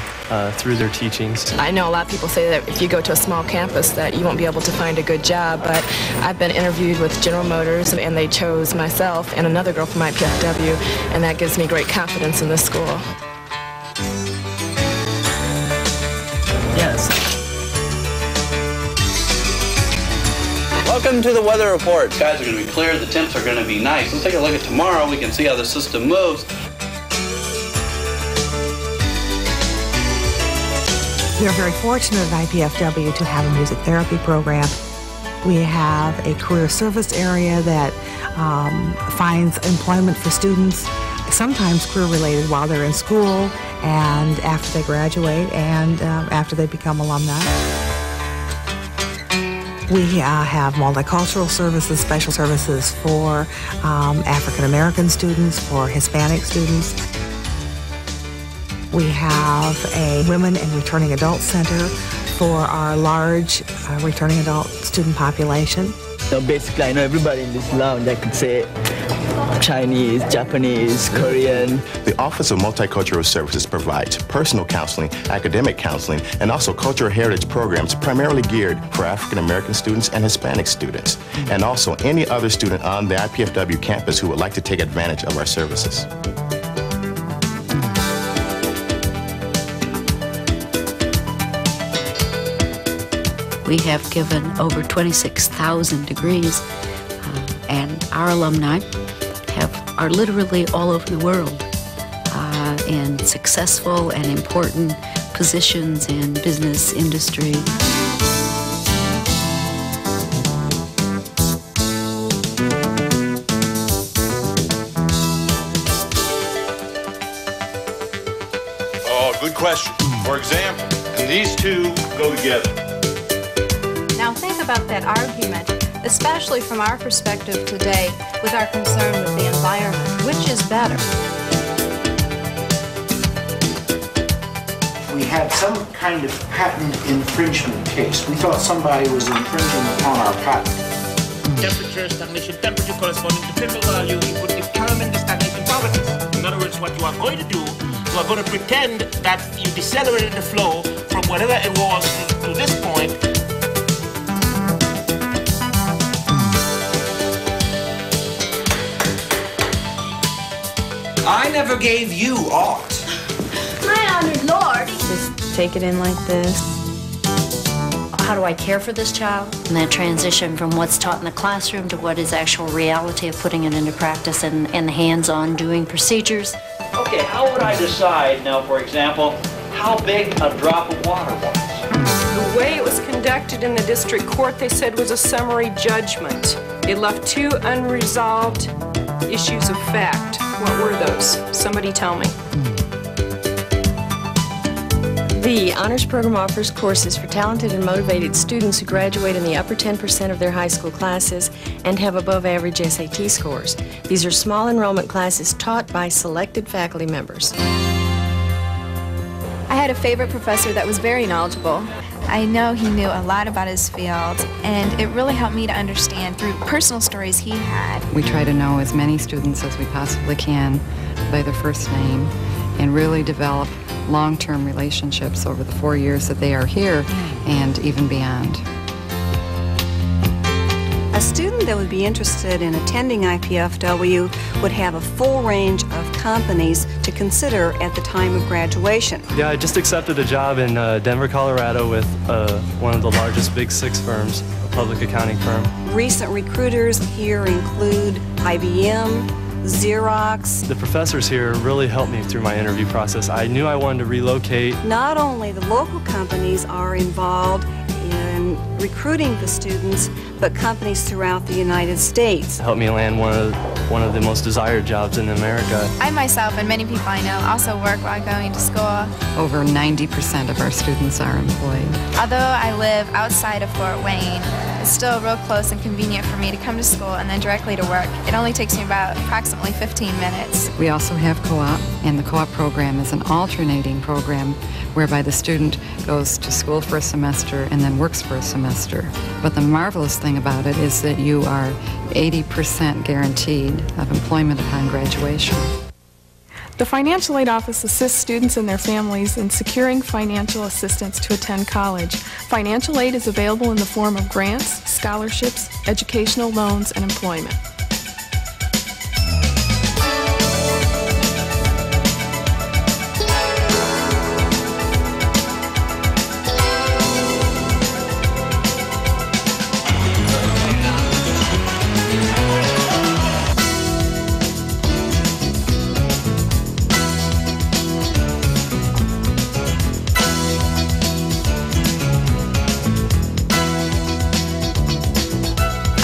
through their teachings. I know a lot of people say that if you go to a small campus that you won't be able to find a good job, but I've been interviewed with General Motors, and they chose myself and another girl from IPFW, and that gives me great confidence in this school. Yes. Welcome to the weather report. Skies are going to be clear. The temps are going to be nice. Let's take a look at tomorrow. We can see how the system moves. We are very fortunate at IPFW to have a music therapy program. We have a career service area that finds employment for students, sometimes career-related while they're in school and after they graduate and after they become alumni. We have multicultural services, special services for African-American students, for Hispanic students. We have a Women and Returning Adult Center for our large returning adult student population. So basically, I know everybody in this lounge. I could say Chinese, Japanese, Korean. The Office of Multicultural Services provides personal counseling, academic counseling, and also cultural heritage programs primarily geared for African American students and Hispanic students, and also any other student on the IPFW campus who would like to take advantage of our services. We have given over 26,000 degrees, and our alumni are literally all over the world in successful and important positions in business, industry. Oh, good question. For example, and these two go together. Now think about that argument, especially from our perspective today with our concern with the environment. Which is better? We had some kind of patent infringement case. We thought somebody was infringing upon our patent. Temperature stagnation, temperature corresponding to pickle value, you would determine the stagnation properties. In other words, what you are going to do, you are going to pretend that you decelerated the flow from whatever it was to this point. I never gave you aught. My honored lord. Just take it in like this. How do I care for this child? And that transition from what's taught in the classroom to what is actual reality of putting it into practice and the hands-on doing procedures. Okay, how would I decide now, for example, how big a drop of water was? The way it was conducted in the district court, they said, was a summary judgment. It left two unresolved issues of fact. What were those? Somebody tell me. The Honors Program offers courses for talented and motivated students who graduate in the upper 10% of their high school classes and have above average SAT scores. These are small enrollment classes taught by selected faculty members. I had a favorite professor that was very knowledgeable. I know he knew a lot about his field, and it really helped me to understand through personal stories he had. We try to know as many students as we possibly can by their first name and really develop long-term relationships over the 4 years that they are here and even beyond. A student that would be interested in attending IPFW would have a full range of companies to consider at the time of graduation. Yeah, I just accepted a job in Denver, Colorado with one of the largest Big Six firms, a public accounting firm. Recent recruiters here include IBM, Xerox. The professors here really helped me through my interview process. I knew I wanted to relocate. Not only the local companies are involved in recruiting the students, but companies throughout the United States. Helped me land one of the most desired jobs in America. I myself and many people I know also work while going to school. Over 90% of our students are employed. Although I live outside of Fort Wayne, it's still real close and convenient for me to come to school and then directly to work. It only takes me about approximately 15 minutes. We also have co-op, and the co-op program is an alternating program whereby the student goes to school for a semester and then works for a semester. But the marvelous thing about it is that you are 80% guaranteed of employment upon graduation. The Financial Aid Office assists students and their families in securing financial assistance to attend college. Financial aid is available in the form of grants, scholarships, educational loans, and employment.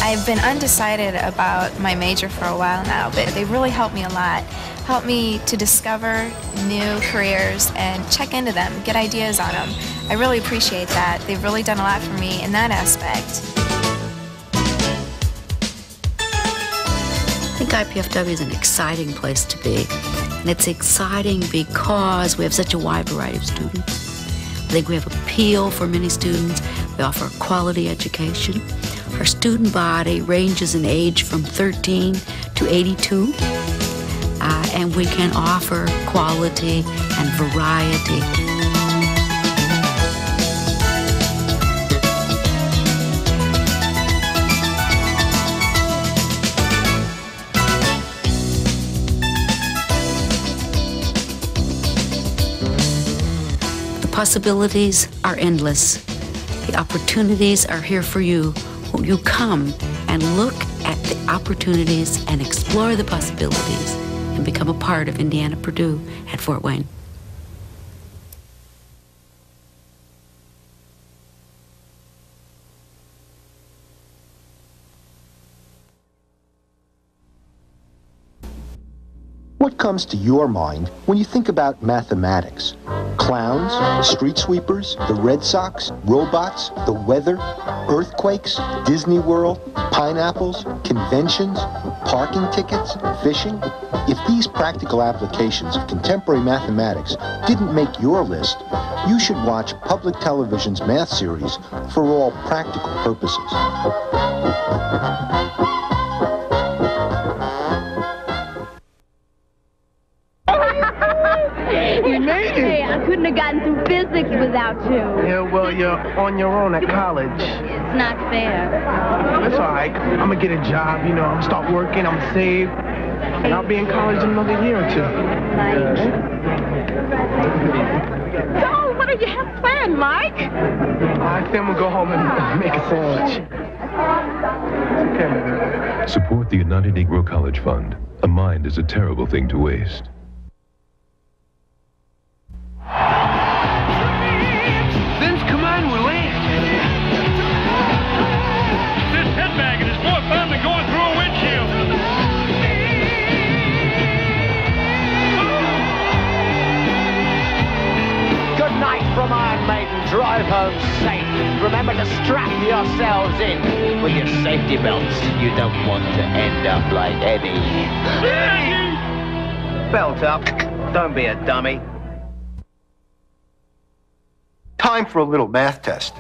I've been undecided about my major for a while now, but they really helped me a lot. Helped me to discover new careers and check into them, get ideas on them. I really appreciate that. They've really done a lot for me in that aspect. I think IPFW is an exciting place to be. And it's exciting because we have such a wide variety of students. I think we have appeal for many students. We offer a quality education. Our student body ranges in age from 13 to 82, and we can offer quality and variety. The possibilities are endless. The opportunities are here for you. Won't you come and look at the opportunities and explore the possibilities and become a part of Indiana Purdue at Fort Wayne? What comes to your mind when you think about mathematics? Clowns, street sweepers, the Red Sox, robots, the weather, earthquakes, Disney World, pineapples, conventions, parking tickets, fishing? If these practical applications of contemporary mathematics didn't make your list, you should watch public television's math series For All Practical Purposes. You made it! Hey, I couldn't have gotten through physics without you. Yeah, well, you're on your own at college. It's not fair. That's all right. I'm going to get a job, you know. I'm going to start working. I'm going to save. And I'll be in college in another year or two. So, what do you have planned, Mike? I think I'm going to go home and make a sandwich. Okay. Support the United Negro College Fund. A mind is a terrible thing to waste. Vince, come on, we're late. This headbagging is more fun than going through a windshield. Good night from Iron Maiden. Drive home safe. Remember to strap yourselves in with your safety belts. You don't want to end up like Eddie. Belt up. Don't be a dummy. Time for a little math test.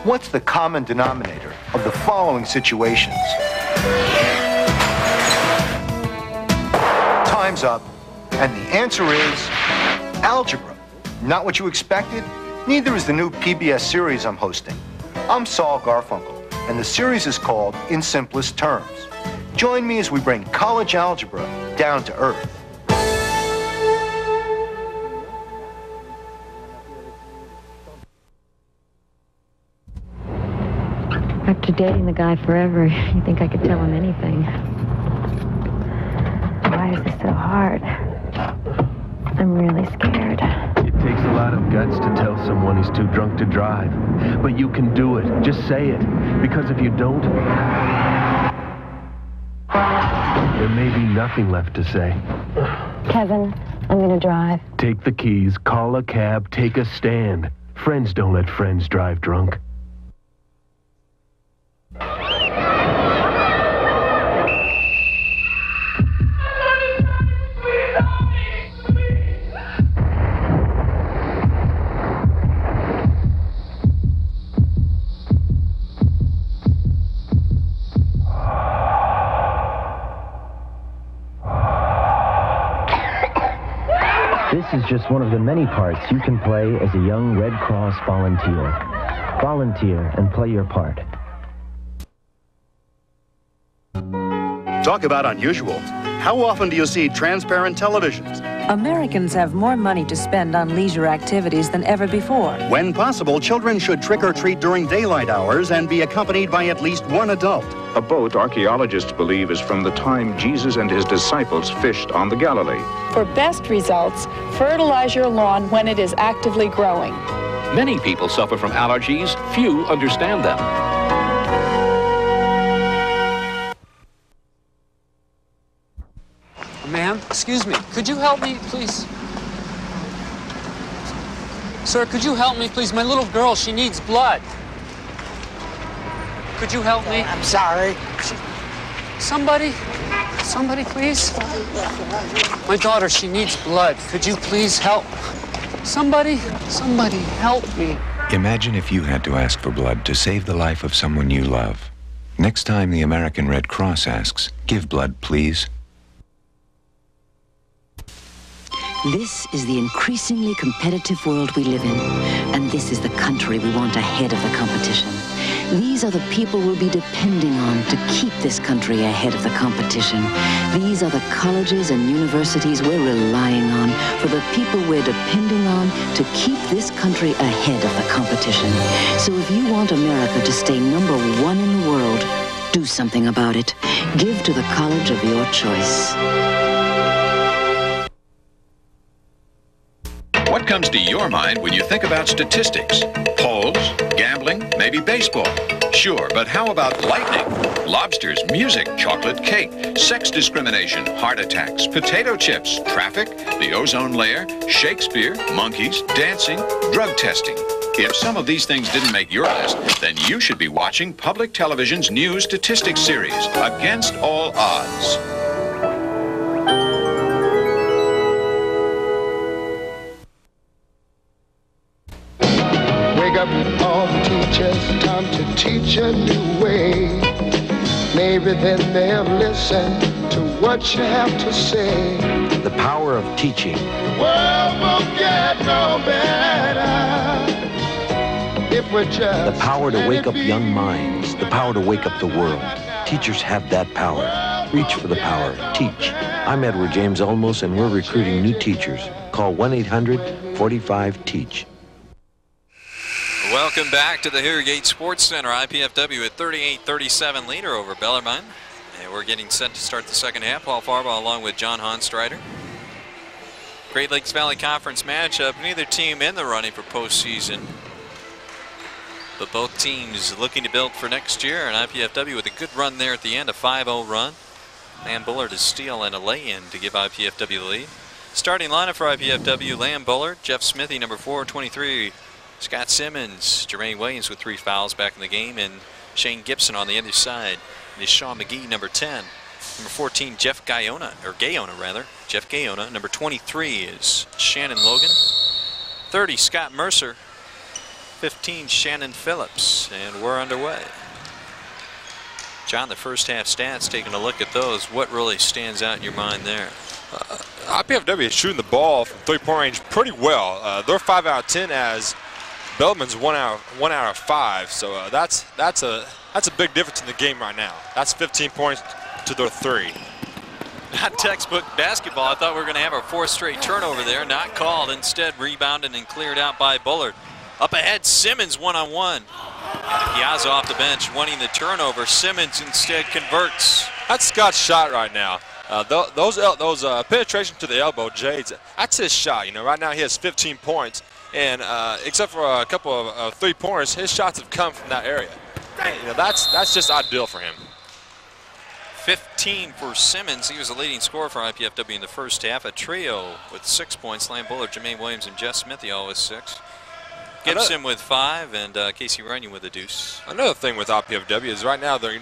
What's the common denominator of the following situations? Time's up, and the answer is algebra. Not what you expected? Neither is the new PBS series I'm hosting. I'm Saul Garfunkel, and the series is called In Simplest Terms. Join me as we bring college algebra down to earth. After dating the guy forever, you think I could tell him anything. Why is this so hard? I'm really scared. It takes a lot of guts to tell someone he's too drunk to drive. But you can do it. Just say it. Because if you don't, there may be nothing left to say. Kevin, I'm gonna drive. Take the keys, call a cab, take a stand. Friends don't let friends drive drunk. This is just one of the many parts you can play as a young Red Cross volunteer. Volunteer and play your part. Talk about unusual. How often do you see transparent televisions? Americans have more money to spend on leisure activities than ever before. When possible, children should trick or treat during daylight hours and be accompanied by at least one adult. A boat, archaeologists believe, is from the time Jesus and his disciples fished on the Galilee. For best results, fertilize your lawn when it is actively growing. Many people suffer from allergies. Few understand them. Ma'am, excuse me. Could you help me, please? Sir, could you help me, please? My little girl, she needs blood. Could you help me? I'm sorry. Somebody, please. My daughter, she needs blood. Could you please help? Somebody help me. Imagine if you had to ask for blood to save the life of someone you love. Next time the American Red Cross asks, give blood, please. This is the increasingly competitive world we live in, and this is the country we want ahead of the competition. These are the people we'll be depending on to keep this country ahead of the competition. These are the colleges and universities we're relying on for the the people we're depending on to keep this country ahead of the competition. So if you want America to stay #1 in the world, do something about it. Give to the college of your choice. What comes to your mind when you think about statistics? Polls, gambling, maybe baseball. Sure, but how about lightning, lobsters, music, chocolate cake, sex discrimination, heart attacks, potato chips, traffic, the ozone layer, Shakespeare, monkeys, dancing, drug testing? If some of these things didn't make your list, then you should be watching public television's new statistics series, Against All Odds. Wake up all the teachers, time to teach a new way. Maybe then they'll listen to what you have to say. The power of teaching. The world won't get no better if we're just The power to wake up young minds. The power to wake up the world. Teachers have that power. Reach for the power. Teach. I'm Edward James Olmos, and we're recruiting new teachers. Call 1-800-45-TEACH. Welcome back to the Harrogate Sports Center. IPFW at 38-37 leader over Bellarmine. And we're getting set to start the second half. Paul Farbaugh along with John Honstrider. Great Lakes Valley Conference matchup. Neither team in the running for postseason, but both teams looking to build for next year. And IPFW with a good run there at the end, a 5-0 run. Lamb Bullard a steal and a lay-in to give IPFW the lead. Starting lineup for IPFW: Lamb Bullard, Jeff Smithy, number 423. Scott Simmons, Jermaine Williams with 3 fouls back in the game, and Shane Gibson on the other side. And is Sean McGee, number 10. Number 14, Jeff Gaiona, or Gaiona rather. Jeff Gaiona. Number 23 is Shannon Logan. 30, Scott Mercer. 15, Shannon Phillips. And we're underway. John, the first half stats, taking a look at those. What really stands out in your mind there? IPFW is shooting the ball from three-point range pretty well. They're 5 out of 10 as Bellarmine's 1 out of 5. So that's a big difference in the game right now. That's 15 points to their 3. Not textbook basketball. I thought we were going to have our 4th straight turnover there. Not called. Instead, rebounded and cleared out by Bullard. Up ahead, Simmons one-on-one. Piazza off the bench wanting the turnover. Simmons instead converts. That's Scott's shot right now. Those penetration to the elbow, Jades, that's his shot. You know, right now he has 15 points, and except for a couple of 3-pointers, his shots have come from that area. And, you know, that's just ideal for him. 15 for Simmons. He was the leading scorer for IPFW in the first half. A trio with 6 points. Lamb Bullard, Jermaine Williams, and Jeff Smithy all with 6. Gibson with 5, and Casey Runyon with a deuce. Another thing with IPFW is right now they're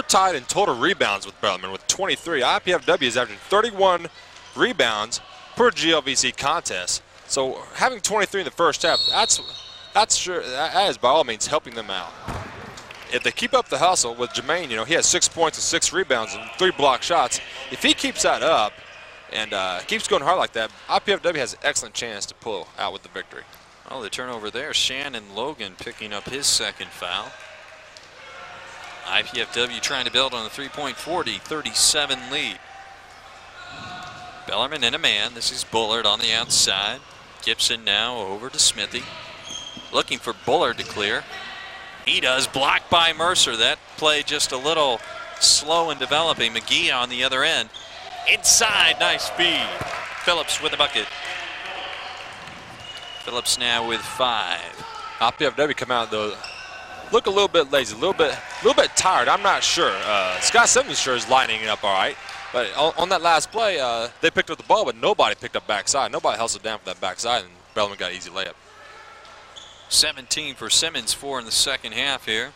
tied in total rebounds with Bellarmine with 23. IPFW is averaging 31 rebounds per GLVC contest. So having 23 in the first half, that is by all means helping them out. If they keep up the hustle with Jermaine, you know, he has 6 points and 6 rebounds and 3 block shots. If he keeps that up and keeps going hard like that, IPFW has an excellent chance to pull out with the victory. Oh, the turnover there. Shannon Logan picking up his 2nd foul. IPFW trying to build on a 3.40-37 lead. Bellarmine in a man. This is Bullard on the outside. Gibson now over to Smithy. Looking for Bullard to clear. He does. Blocked by Mercer. That play just a little slow in developing. McGee on the other end. Inside. Nice speed. Phillips with the bucket. Phillips now with 5. IPFW come out though, look a little bit lazy, a little bit tired. I'm not sure. Scott Simmons sure is lining it up all right, but on that last play, they picked up the ball, but nobody picked up backside. Nobody hustled down for that backside, and Bellarmine got an easy layup. 17 for Simmons, 4 in the second half here,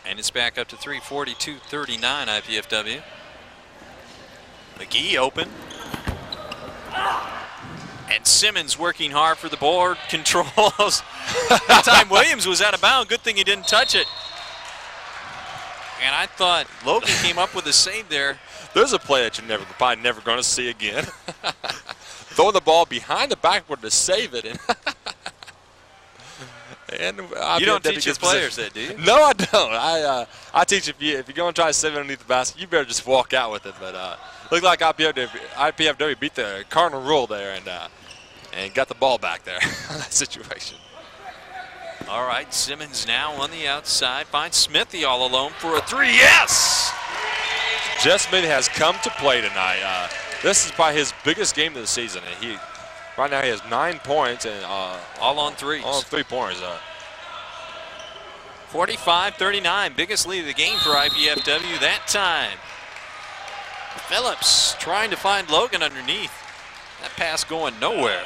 and it's back up to 3:42-39 IPFW. McGee open. And Simmons working hard for the board controls. That time Williams was out of bounds. Good thing he didn't touch it. And I thought Logan came up with a save there. There's a play that you're probably never going to see again. Throw the ball behind the backboard to save it. And you don't teach your players that, do you? No, I don't. I teach if you're going to try to save it underneath the basket, you better just walk out with it. But Looked like IPFW beat the cardinal rule there and got the ball back there in that situation. All right, Simmons now on the outside. Finds Smithy all alone for a three. Yes! Jeff Smith has come to play tonight. This is probably his biggest game of the season. And right now he has 9 points and all on threes. All on 3-pointers. 45-39, biggest lead of the game for IPFW that time. Phillips trying to find Logan underneath. That pass going nowhere.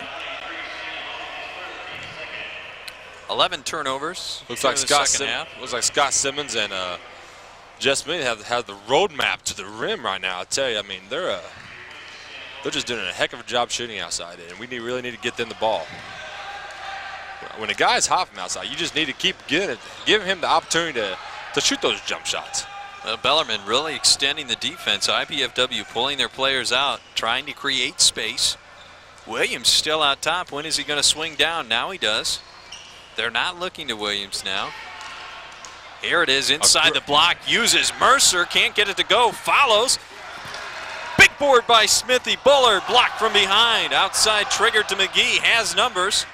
11 turnovers. Looks like Scott Simmons and Jeff Smith have the roadmap to the rim right now. I tell you, I mean, they're just doing a heck of a job shooting outside, and we really need to get them the ball. When a guy's hot from outside, you just need to keep giving him the opportunity to shoot those jump shots. Bellarmine really extending the defense. IPFW pulling their players out, trying to create space. Williams still out top. When is he going to swing down? Now he does. They're not looking to Williams now. Here it is inside the block. Uses Mercer. Can't get it to go. Follows. Big board by Smithy. Bullard blocked from behind. Outside triggered to McGee. Has numbers.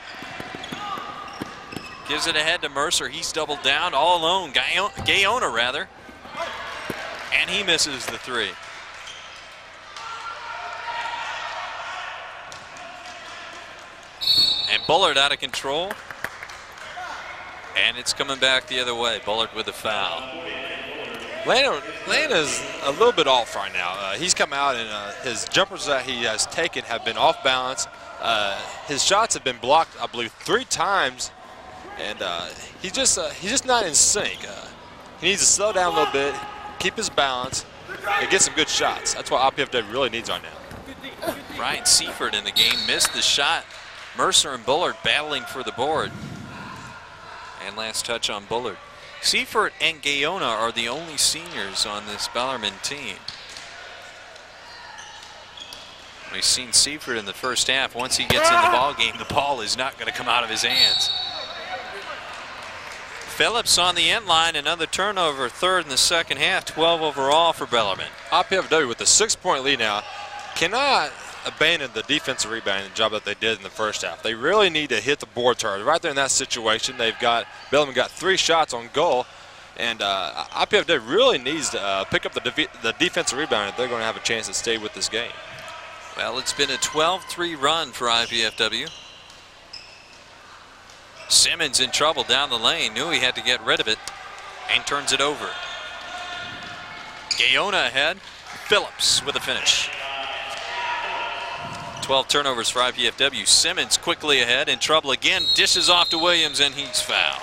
Gives it ahead to Mercer. He's doubled down all alone. Gayona rather. And he misses the three. And Bullard out of control. And it's coming back the other way. Bullard with a foul. Atlanta's a little bit off right now. He's come out and his jumpers that he has taken have been off balance. His shots have been blocked, I believe, 3 times. And he's just not in sync. He needs to slow down a little bit, keep his balance, and get some good shots. That's what IPFW really needs right now. Ryan Seifert in the game missed the shot. Mercer and Bullard battling for the board. And last touch on Bullard. Seifert and Gayona are the only seniors on this Bellarmine team. We've seen Seifert in the first half. Once he gets in the ball game, the ball is not going to come out of his hands. Phillips on the end line, another turnover, third in the second half, 12 overall for Bellarmine. IPFW with a 6-point lead now cannot abandon the defensive rebounding job that they did in the first half. They really need to hit the board target. Right there in that situation, Bellarmine got 3 shots on goal, and IPFW really needs to pick up the defensive rebound if they're going to have a chance to stay with this game. Well, it's been a 12-3 run for IPFW. Simmons in trouble down the lane, knew he had to get rid of it, and turns it over. Gayona ahead, Phillips with a finish. 12 turnovers for IPFW. Simmons quickly ahead, in trouble again, dishes off to Williams, and he's fouled.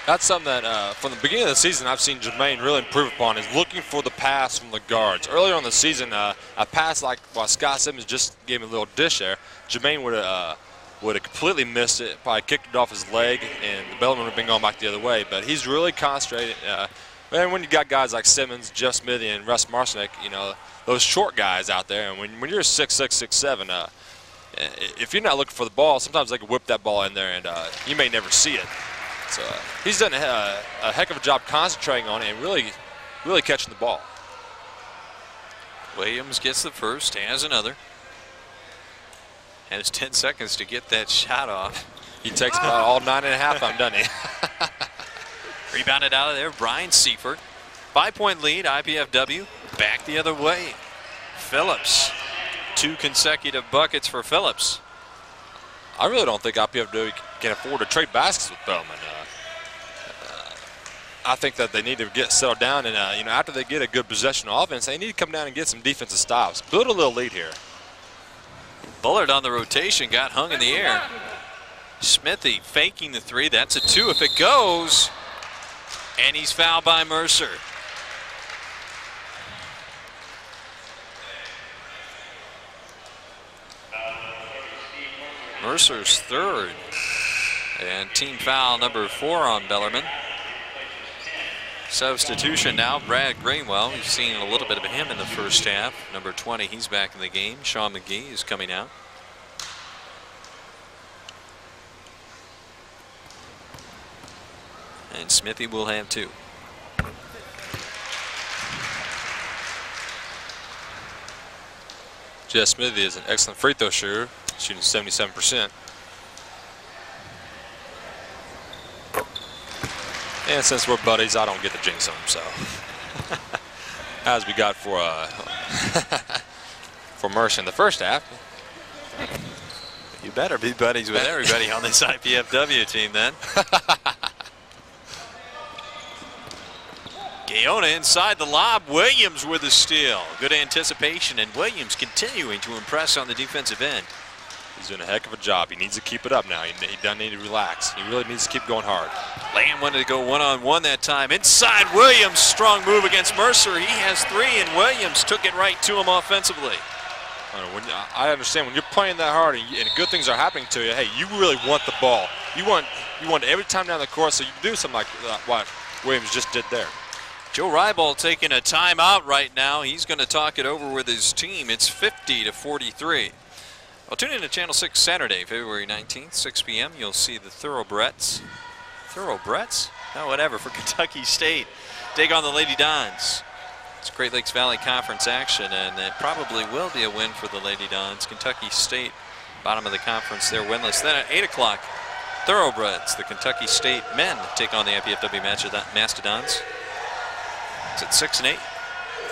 That's something that from the beginning of the season I've seen Jermaine really improve upon, is looking for the pass from the guards. Earlier on the season, a pass like while Scott Simmons just gave him a little dish there, Jermaine would have completely missed it, probably kicked it off his leg, and the Bellarmine would have been going back the other way. But he's really concentrated. And when you got guys like Simmons, Jeff Smithy, and Russ Marcinek, you know, those short guys out there, and when you're 6'6", 6'7", if you're not looking for the ball, sometimes they can whip that ball in there, and you may never see it. So he's done a heck of a job concentrating on it and really catching the ball. Williams gets the first, has another. Has 10 seconds to get that shot off. He takes about all 9.5 of them, doesn't he? Rebounded out of there, Brian Seifert. 5-point lead, IPFW. Back the other way. Phillips. 2 consecutive buckets for Phillips. I really don't think IPFW can afford to trade baskets with Bellarmine. I think that they need to get settled down, and you know, after they get a good possession offense, they need to come down and get some defensive stops. Build a little lead here. Bullard on the rotation, got hung in the air. Smithy faking the 3. That's a 2 if it goes. And he's fouled by Mercer. Mercer's 3rd. And team foul number 4 on Bellarmine. Substitution now, Brad Greenwell. We've seen a little bit of him in the first half. Number 20, he's back in the game. Sean McGee is coming out. And Smithy will have 2. Jess Smithy is an excellent free throw shooter, shooting 77%. And since we're buddies, I don't get the jinx on him, so. As we got for for Mercer in the first half. You better be buddies with everybody on this IPFW team then. Gaona inside the lob. Williams with the steal. Good anticipation, and Williams continuing to impress on the defensive end. He's doing a heck of a job. He needs to keep it up now. He doesn't need to relax. He really needs to keep going hard. Lamb wanted to go one-on-one that time. Inside Williams, strong move against Mercer. He has 3, and Williams took it right to him offensively. I understand when you're playing that hard and good things are happening to you, hey, you really want the ball. You want every time down the court, so you do something like what Williams just did there. Joe Rybold taking a timeout right now. He's going to talk it over with his team. It's 50-43. Well, tune in to Channel 6 Saturday, February 19th, 6 p.m. You'll see the Thoroughbreds. Thoroughbreds? No, whatever, for Kentucky State. Take on the Lady Dons. It's Great Lakes Valley Conference action, and it probably will be a win for the Lady Dons. Kentucky State, bottom of the conference, they're winless. Then at 8 o'clock, Thoroughbreds, the Kentucky State men, take on the IPFW Mastodons. It's at 6 and 8.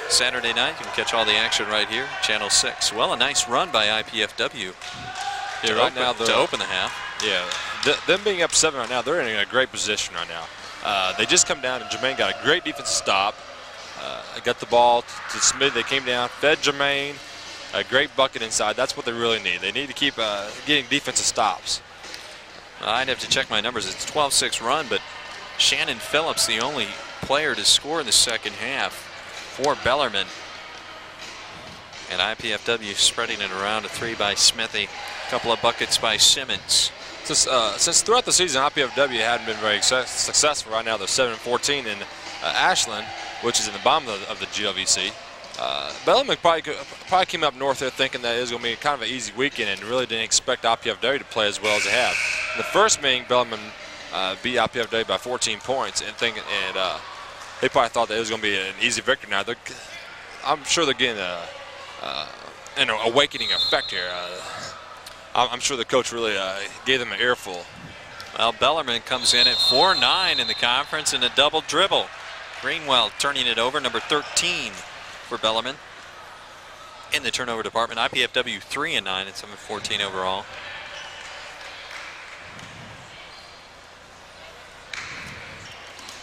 Saturday night, you can catch all the action right here, Channel 6. Well, a nice run by IPFW to open the half. Yeah, them being up 7 right now, they're in a great position right now. They just come down, and Jermaine got a great defensive stop. Got the ball to Smith. They came down, fed Jermaine, a great bucket inside. That's what they really need. They need to keep getting defensive stops. I'd have to check my numbers. It's 12-6 run, but Shannon Phillips, the only player to score in the second half for Bellarmine. And IPFW spreading it around. A 3 by Smithy, a couple of buckets by Simmons. Since throughout the season, IPFW hadn't been very successful. Right now, they're 7-14 in Ashland, which is in the bottom of the GLVC. Bellarmine probably came up north there thinking that it was going to be kind of an easy weekend and really didn't expect IPFW to play as well as they have. In the first meeting, Bellarmine beat IPFW by 14 points, and they probably thought that it was going to be an easy victory. Now, I'm sure they're getting an awakening effect here. I'm sure the coach really gave them an earful. Well, Bellarmine comes in at 4-9 in the conference in a double dribble. Greenwell turning it over, number 13 for Bellarmine in the turnover department. IPFW 3-9 at 7-14 overall.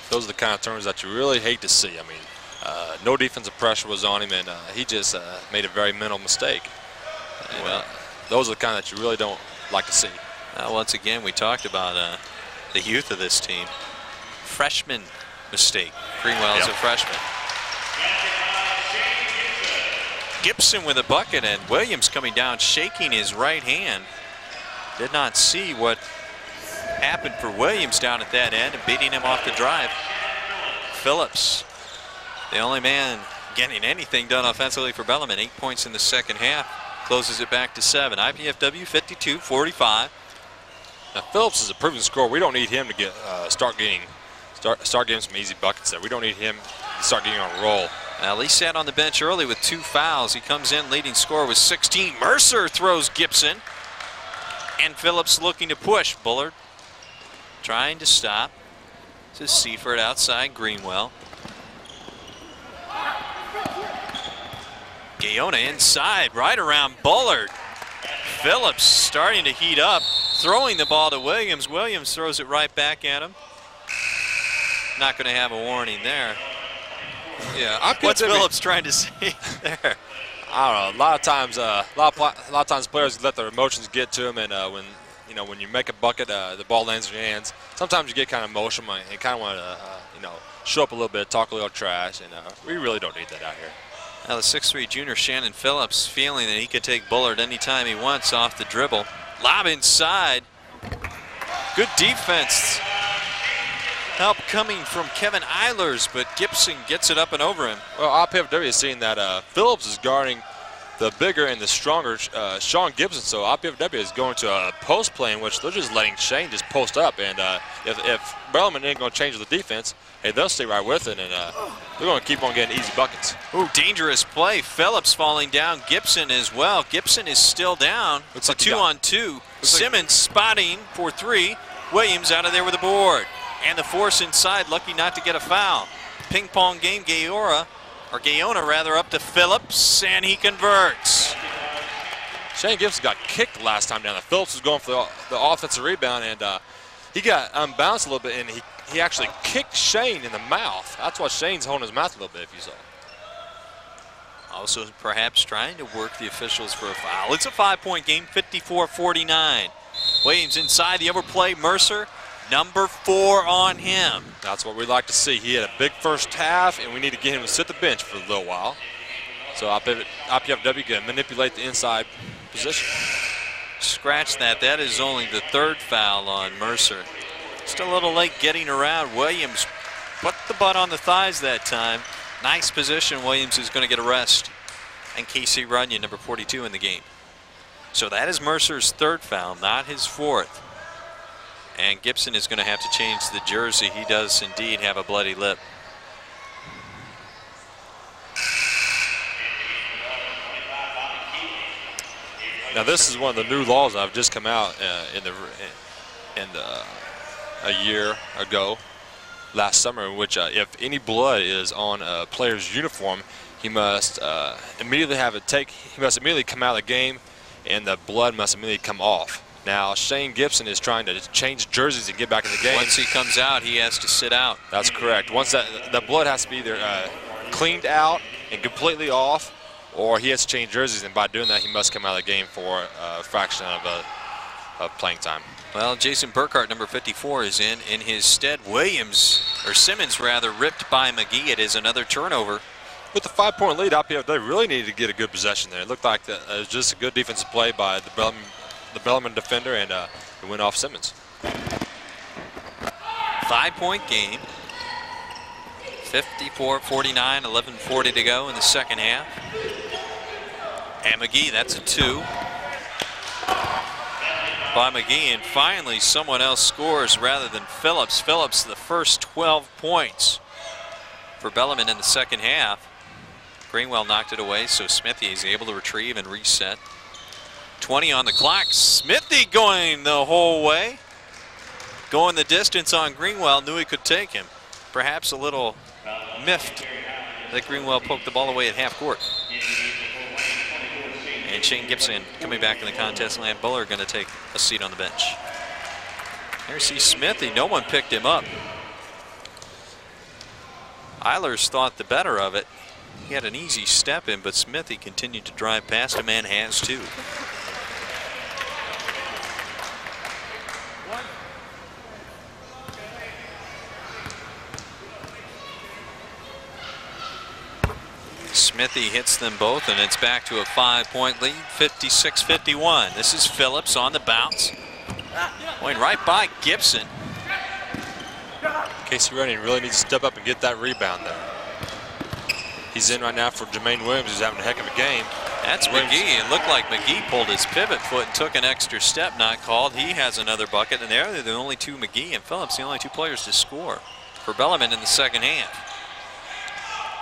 Those are the kind of turnovers that you really hate to see. I mean, no defensive pressure was on him, and he just made a very mental mistake. And, well, those are the kind that you really don't like to see. Once again, we talked about the youth of this team. Freshman mistake. Greenwell is a freshman. Gibson with a bucket, and Williams coming down shaking his right hand. Did not see what happened for Williams down at that end and beating him off the drive. Phillips, the only man getting anything done offensively for Bellarmine. 8 points in the second half. Closes it back to 7. IPFW 52-45. Now Phillips is a proven scorer. We don't need him to get start getting some easy buckets there. We don't need him to start getting on a roll. Well, he sat on the bench early with 2 fouls. He comes in leading scorer with 16. Mercer throws Gibson. And Phillips looking to push. Bullard trying to stop. To Seaford outside Greenwell. Gaona inside, right around Bullard. Phillips starting to heat up, throwing the ball to Williams. Williams throws it right back at him. Not going to have a warning there. Yeah, what's Phillips trying to say there? I don't know. A lot of times players let their emotions get to them, and when you make a bucket, the ball lands in your hands. Sometimes you get kind of emotional and kind of want to show up a little bit, talk a little trash, and we really don't need that out here. Now the 6'3" junior Shannon Phillips feeling that he could take Bullard anytime he wants off the dribble. Lob inside. Good defense. Help coming from Kevin Eilers, but Gibson gets it up and over him. Well, IPFW is seeing that Phillips is guarding the bigger and the stronger Sean Gibson. So IPFW is going to a post play in which they're just letting Shane just post up. And if Bellarmine ain't going to change the defense, hey, they'll stay right with it, and they're going to keep on getting easy buckets. Ooh, dangerous play. Phillips falling down. Gibson as well. Gibson is still down. It's a 2-on-2. Simmons spotting for 3. Williams out of there with a board. And the force inside, lucky not to get a foul. Ping pong game, Gaona rather, up to Phillips, and he converts. Shane Gibson got kicked last time down. Phillips was going for the offensive rebound, and he got unbalanced a little bit, and he actually kicked Shane in the mouth. That's why Shane's holding his mouth a little bit, if you saw. Also perhaps trying to work the officials for a foul. It's a 5-point game, 54-49. Williams inside the overplay. Mercer, number 4 on him. That's what we like to see. He had a big first half, and we need to get him to sit the bench for a little while. So IPFW can manipulate the inside position. Scratch that. That is only the 3rd foul on Mercer. Still a little late getting around. Williams put the butt on the thighs that time. Nice position. Williams is going to get a rest. And Casey Runyon, number 42 in the game. So that is Mercer's 3rd foul, not his 4th. And Gibson is going to have to change the jersey. He does indeed have a bloody lip. Now this is one of the new laws that have just come out a year ago, last summer, in which if any blood is on a player's uniform, he must immediately he must immediately come out of the game, and the blood must immediately come off. Now Shane Gibson is trying to change jerseys and get back in the game. Once he comes out, he has to sit out. That's correct. Once the blood has to be either cleaned out and completely off, or he has to change jerseys, and by doing that, he must come out of the game for a fraction of playing time. Well, Jason Burkhart, number 54, is in his stead. Simmons rather, ripped by McGee. It is another turnover. With the 5-point lead, IPFW really needed to get a good possession there. It looked like it was just a good defensive play by the Bellarmine defender, and it went off Simmons. 5-point game. 54-49, 11:40 to go in the second half. And McGee, that's a 2 by McGee, and finally someone else scores rather than Phillips. Phillips, the first 12 points for Bellarmine in the second half. Greenwell knocked it away, so Smithy is able to retrieve and reset. 20 on the clock. Smithy going the whole way. Going the distance on Greenwell, knew he could take him. Perhaps a little miffed that Greenwell poked the ball away at half court. And Shane Gibson coming back in the contest. Lamb Buller going to take a seat on the bench. Here's Smithy. No one picked him up. Eilers thought the better of it. He had an easy step in, but Smithy continued to drive past him and has too. Smithy hits them both, and it's back to a 5-point lead, 56-51. This is Phillips on the bounce. Going right by Gibson. Casey Runyon really needs to step up and get that rebound there. He's in right now for Jermaine Williams, who's having a heck of a game. That's Williams. McGee. It looked like McGee pulled his pivot foot and took an extra step, not called. He has another bucket, and they're the only two, McGee and Phillips, the only 2 players to score for Bellarmine in the second half.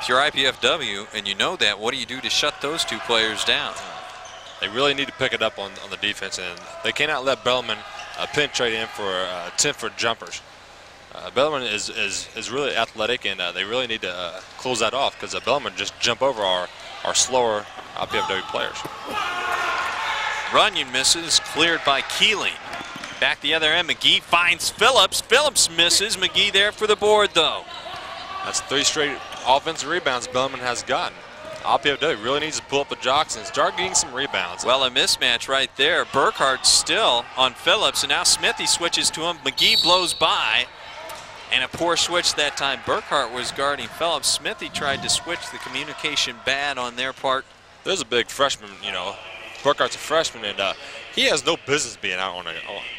If you're IPFW and you know that, what do you do to shut those 2 players down? They really need to pick it up on the defense, and they cannot let Bellarmine penetrate in for 10-foot jumpers. Bellarmine is really athletic, and they really need to close that off, because Bellarmine just jump over our slower IPFW players. Runyon misses, cleared by Keeling. Back the other end, McGee finds Phillips. Phillips misses. McGee there for the board, though. That's 3 straight offensive rebounds Bellarmine has gotten. IPFW really needs to pull up the jocks and start getting some rebounds. Well, a mismatch right there. Burkhart still on Phillips, and now Smithy switches to him. McGee blows by, and a poor switch that time. Burkhart was guarding Phillips. Smithy tried to switch. The communication bad on their part. There's a big freshman, you know. Burkhart's a freshman, and he has no business being out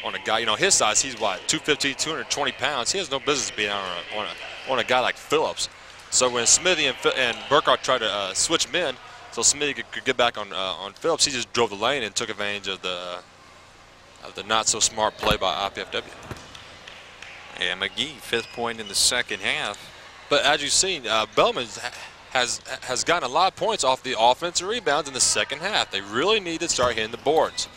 on a guy. You know, his size, he's what, 250, 220 pounds. He has no business being out on a guy like Phillips. So when Smithy and Burkhart try to switch men, so Smitty could get back on Phillips. He just drove the lane and took advantage of the not so smart play by IPFW. And McGee, 5th point in the second half. But as you've seen, Bellarmine has gotten a lot of points off the offensive rebounds in the second half. They really need to start hitting the boards.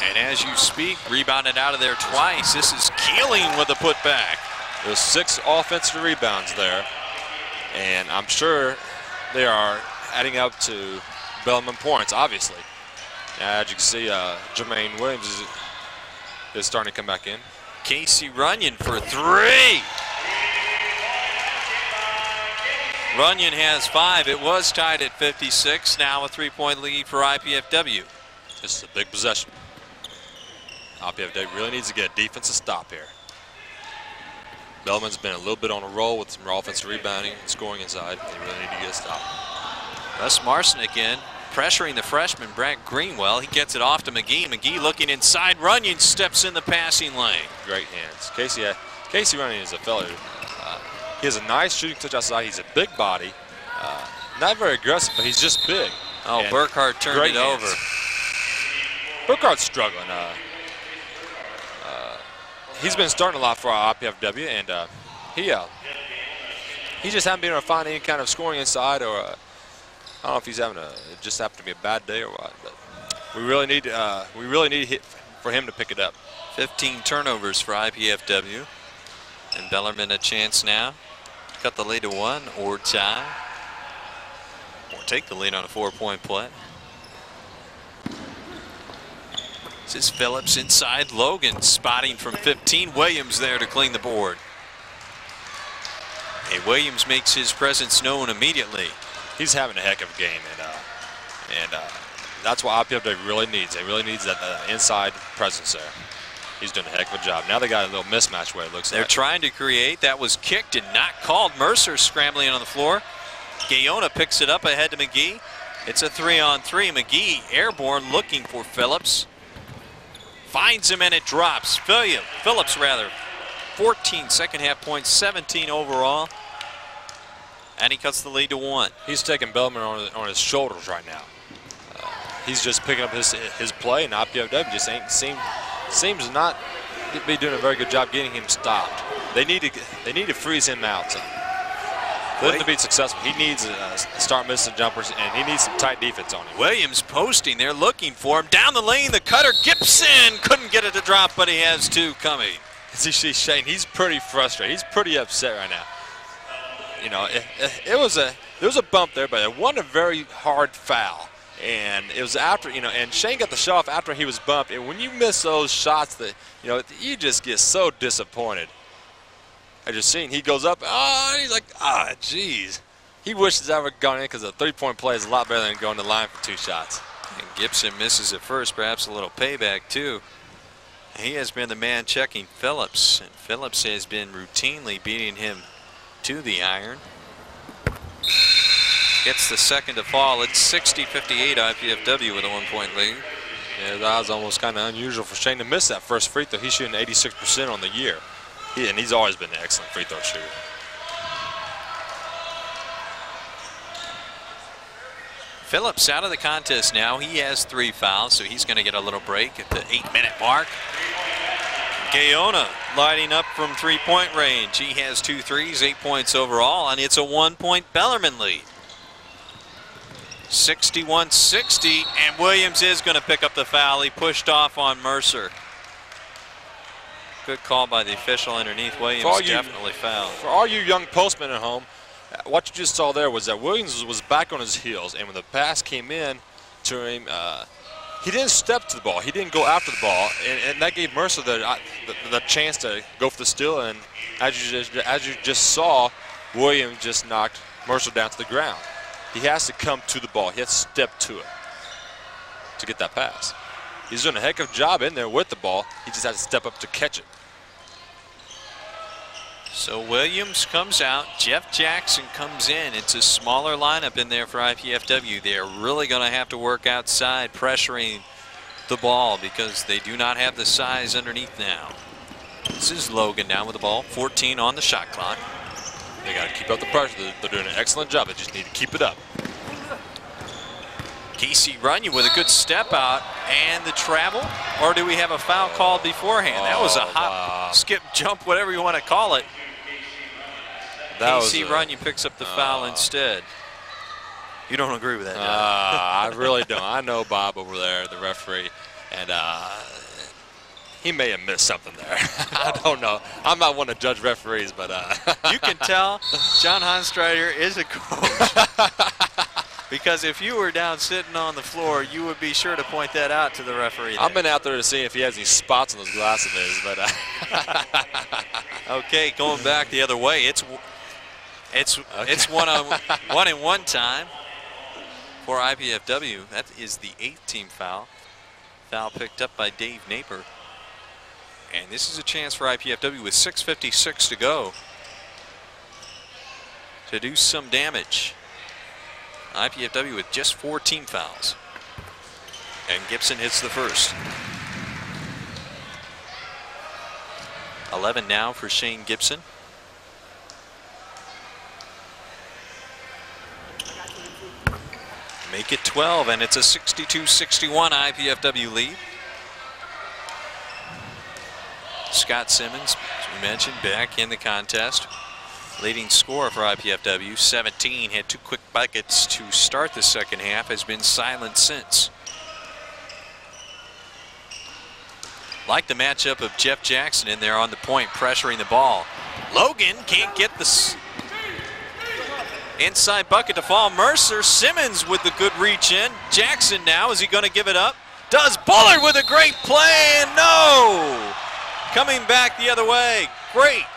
And as you speak, rebounded out of there twice. This is Keeling with a putback. There's 6 offensive rebounds there, and I'm sure they are adding up to Bellarmine points, obviously. As you can see, Jermaine Williams is starting to come back in. Casey Runyon for 3. Runyon has 5. It was tied at 56. Now a 3-point lead for IPFW. This is a big possession. IPFW really needs to get a defensive stop here. Bellarmine's been a little bit on a roll with some offensive rebounding and scoring inside. They really need to get a stop. Gus Marson again, pressuring the freshman, Brad Greenwell. He gets it off to McGee. McGee looking inside. Runyon steps in the passing lane. Great hands. Casey Runyon is a fellow. He has a nice shooting touch outside. He's a big body. Not very aggressive, but he's just big. Oh, Burkhart turned it over. Burkhart's struggling. He's been starting a lot for our IPFW, and he just hasn't been able to find any kind of scoring inside, or I don't know if he's having it just happened to be a bad day or what. But we really need hit for him to pick it up. 15 turnovers for IPFW, and Bellarmine a chance now. Cut the lead to 1 or tie, or take the lead on a 4-point play. This is Phillips inside. Logan spotting from 15. Williams there to clean the board. Hey, Williams makes his presence known immediately. He's having a heck of a game, and that's what IPFW really needs. They really needs that inside presence there. He's doing a heck of a job. Now they got a little mismatch where it looks like. They're trying to create. That was kicked and not called. Mercer scrambling on the floor. Gayona picks it up ahead to McGee. It's a 3-on-3. McGee airborne looking for Phillips. Finds him and it drops. Phillips 14 second half points, 17 overall. And he cuts the lead to 1. He's taking Bellarmine on his shoulders right now. He's just picking up his play, and IPFW just seems not to be doing a very good job getting him stopped. They need to freeze him out. For him to be successful, he needs to start missing jumpers, and he needs some tight defense on him. Williams posting. They're looking for him. Down the lane, the cutter. Gibson couldn't get it to drop, but he has 2 coming. As you see Shane, he's pretty frustrated. He's pretty upset right now. You know, there was a bump there, but it wasn't a very hard foul. And it was after, and Shane got the shot off after he was bumped. And when you miss those shots, that you just get so disappointed. I just seen he goes up, and he's like, geez. He wishes that would have gone in because a 3-point play is a lot better than going to the line for 2 shots. And Gibson misses at first, perhaps a little payback too. He has been the man checking Phillips, and Phillips has been routinely beating him to the iron. Gets the second to fall. It's 60-58 IPFW with a 1-point lead. Yeah, that was almost kind of unusual for Shane to miss that first free throw. He's shooting 86% on the year. And he's always been an excellent free throw shooter. Phillips out of the contest now. He has 3 fouls, so he's going to get a little break at the 8-minute mark. Gayona lighting up from 3-point range. He has 2 threes, 8 points overall, and it's a 1-point Bellarmine lead. 61-60, and Williams is going to pick up the foul. He pushed off on Mercer. Good call by the official underneath. Williams definitely fouled. For all you young postmen at home, what you just saw there was that Williams was back on his heels, and when the pass came in to him, he didn't step to the ball. He didn't go after the ball, and that gave Mercer the chance to go for the steal. And as you just saw, Williams just knocked Mercer down to the ground. He has to come to the ball. He has to step to it to get that pass. He's doing a heck of a job in there with the ball. He just has to step up to catch it. So Williams comes out. Jeff Jackson comes in. It's a smaller lineup in there for IPFW. They're really going to have to work outside, pressuring the ball because they do not have the size underneath now. This is Logan down with the ball. 14 on the shot clock. They got to keep up the pressure. They're doing an excellent job. They just need to keep it up. Casey Runyon with a good step out and the travel, or do we have a foul called beforehand? That was a hop, skip, jump, whatever you want to call it. Casey Runyon picks up the foul instead. You don't agree with that, do you? I really don't. I know Bob over there, the referee, and he may have missed something there. I don't know. I'm not one to judge referees, but you can tell John Honstrider is a coach. Because if you were down sitting on the floor, you would be sure to point that out to the referee. I've been out there to see if he has any spots on those glasses of his, but okay, going back the other way, it's one and one time for IPFW. That is the 8th team foul. Foul picked up by Dave Naper. And this is a chance for IPFW with 6:56 to go to do some damage. IPFW with just 4 team fouls. And Gibson hits the first. 11 now for Shane Gibson. Make it 12, and it's a 62-61 IPFW lead. Scott Simmons, as we mentioned, back in the contest. Leading scorer for IPFW, 17, had 2 quick buckets to start the second half, has been silent since. Like the matchup of Jeff Jackson in there on the point, pressuring the ball. Logan can't get the inside bucket to fall. Mercer, Simmons with the good reach in. Jackson now, is he going to give it up? Does. Bullard with a great play, and no! Coming back the other way, great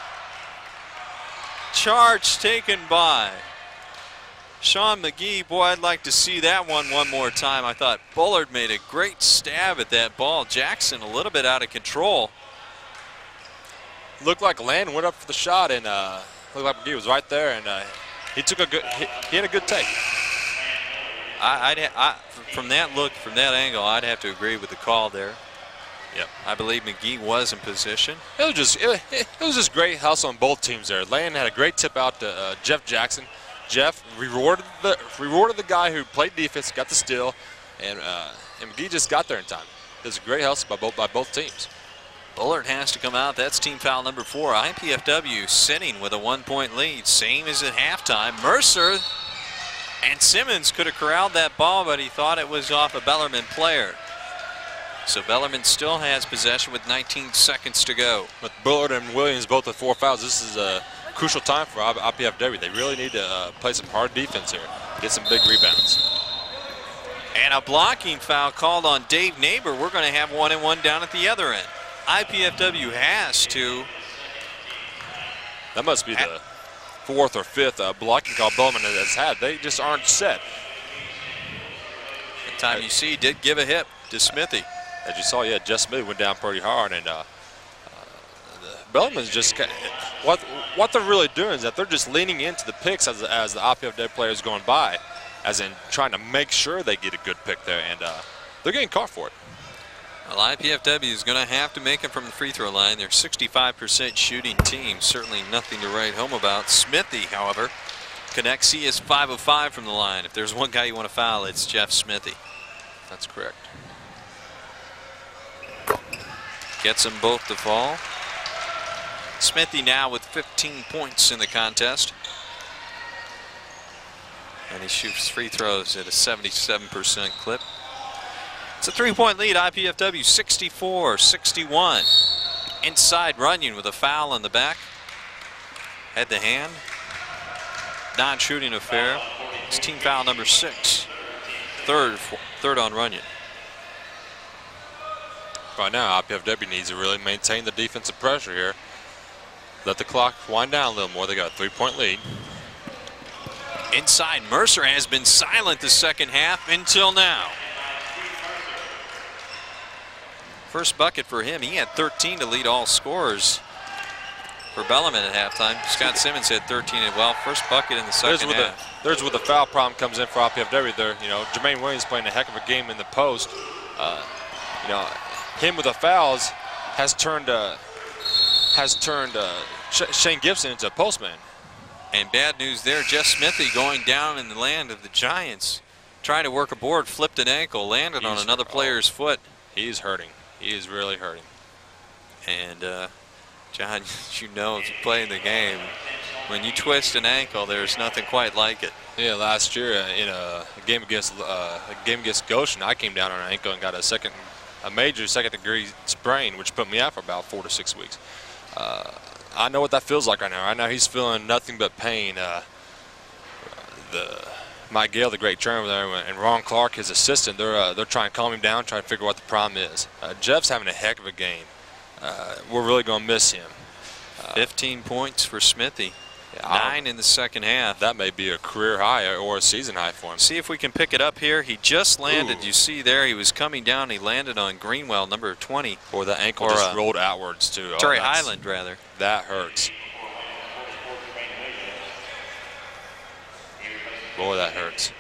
charge taken by Sean McGee. Boy, I'd like to see that one more time. I thought Bullard made a great stab at that ball. Jackson a little bit out of control. Looked like Land went up for the shot, and looked like McGee was right there, and he took a good. He had a good take. From that look, from that angle, I'd have to agree with the call there. Yep, I believe McGee was in position. It was just great hustle on both teams there. Land had a great tip out to Jeff Jackson. Jeff rewarded the guy who played defense, got the steal, and McGee just got there in time. It was a great hustle by both teams. Bullard has to come out. That's team foul number 4. IPFW sitting with a 1-point lead, same as at halftime. Mercer and Simmons could have corralled that ball, but he thought it was off a Bellarmine player. So Bellarmine still has possession with 19 seconds to go. With Bullard and Williams both with 4 fouls, this is a crucial time for IPFW. They really need to play some hard defense here, get some big rebounds. And a blocking foul called on Dave Neighbor. We're going to have 1-and-1 down at the other end. IPFW has to. That must be the 4th or 5th blocking call Bellarmine has had. They just aren't set. The time you see did give a hip to Smithy. As you saw, yeah, Jeff Smith went down pretty hard, and Bellarmine's just what they're really doing is that they're just leaning into the picks as the IPFW players going by, as in trying to make sure they get a good pick there, and they're getting caught for it. Well, IPFW is going to have to make it from the free throw line. They're 65% shooting team, certainly nothing to write home about. Smithy, however, connects. He is 5 of 5 from the line. If there's one guy you want to foul, it's Jeff Smithy. That's correct. Gets them both to fall. Smithy now with 15 points in the contest. And he shoots free throws at a 77% clip. It's a 3-point lead, IPFW 64-61. Inside Runyon with a foul on the back. Head to hand. Non-shooting affair. It's team foul number 6. Third on Runyon. Right now, IPFW needs to really maintain the defensive pressure here. Let the clock wind down a little more. They got a 3-point lead. Inside, Mercer has been silent the second half until now. First bucket for him. He had 13 to lead all scorers for Bellarmine at halftime. Scott Simmons had 13 as well. First bucket in the second half. There's where the foul problem comes in for IPFW. There, Jermaine Williams playing a heck of a game in the post. Him with the fouls has turned Shane Gibson into a postman. And bad news there, Jeff Smithy going down in the land of the Giants. Trying to work a board, flipped an ankle, landed on another player's foot. He's hurting. He is really hurting. And John, you know, if you play in the game, when you twist an ankle, there's nothing quite like it. Yeah, last year in a game against Goshen, I came down on an ankle and got a major second-degree sprain, which put me out for about 4 to 6 weeks. I know what that feels like right now. Right now, he's feeling nothing but pain. Mike Gale, the great trainer there, and Ron Clark, his assistant, they're trying to calm him down, trying to figure out what the problem is. Jeff's having a heck of a game. We're really going to miss him. 15 points for Smithy. 9 in the second half. That may be a career high or a season high for him. See if we can pick it up here. He just landed. Ooh. You see there, he was coming down. He landed on Greenwell, number 20. Or the ankle just rolled outwards, too. Terry Highland, rather. That hurts. Boy, that hurts.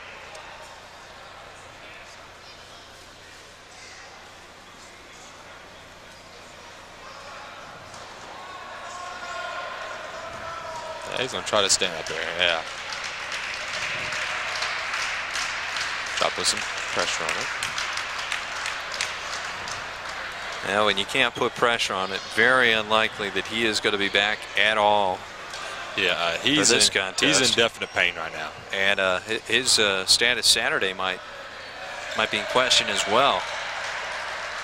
Yeah, he's going to try to stand up there, yeah. Try to put some pressure on it. Now, when you can't put pressure on it, very unlikely that he is going to be back at all. Yeah, he's in definite pain right now. And his status Saturday might be in question as well.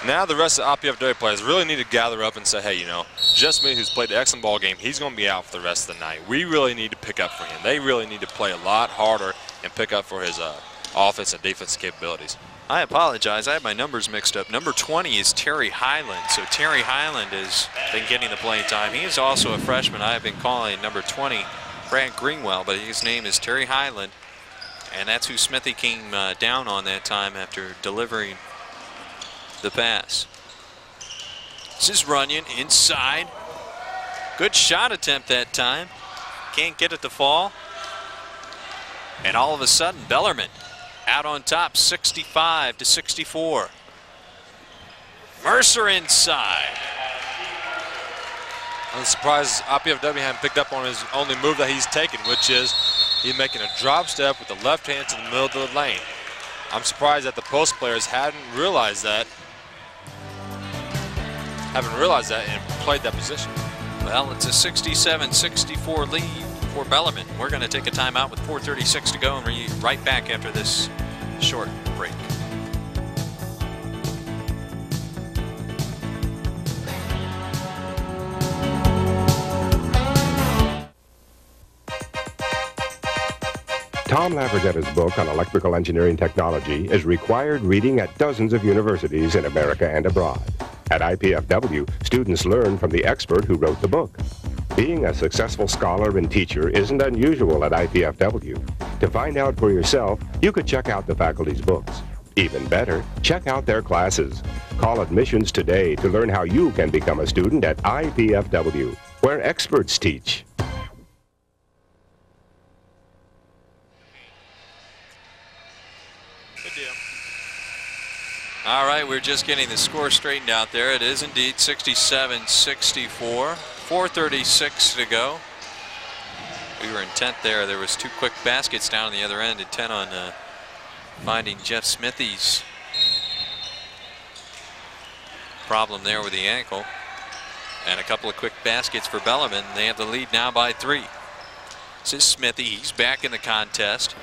Now the rest of the IPFW players really need to gather up and say, hey, you know, Jeff Smith, who's played an excellent ball game, he's going to be out for the rest of the night. We really need to pick up for him. They really need to play a lot harder and pick up for his offense and defense capabilities. I apologize. I had my numbers mixed up. Number 20 is Terry Highland. So Terry Highland has been getting the playing time. He is also a freshman. I have been calling number 20 Brad Greenwell, but his name is Terry Highland. And that's who Smithy came down on that time after delivering the pass. This is Runyon inside. Good shot attempt that time. Can't get it to fall. And all of a sudden, Bellarmine out on top, 65 to 64. Mercer inside. I'm surprised IPFW hadn't picked up on his only move that he's taken, which is he's making a drop step with the left hand to the middle of the lane. I'm surprised that the post players hadn't realized that. And played that position. Well, it's a 67-64 lead for Bellarmine. We're going to take a timeout with 4:36 to go and be right back after this short break. Tom Laverdetta's book on electrical engineering technology is required reading at dozens of universities in America and abroad. At IPFW, students learn from the expert who wrote the book. Being a successful scholar and teacher isn't unusual at IPFW. To find out for yourself, you could check out the faculty's books. Even better, check out their classes. Call admissions today to learn how you can become a student at IPFW, where experts teach. All right, we're just getting the score straightened out there. It is indeed 67-64. 4:36 to go. We were intent there. There was 2 quick baskets down on the other end, intent on finding Jeff Smithy's problem there with the ankle. And a couple of quick baskets for Bellarmine. They have the lead now by 3. This is Smithy. He's back in the contest.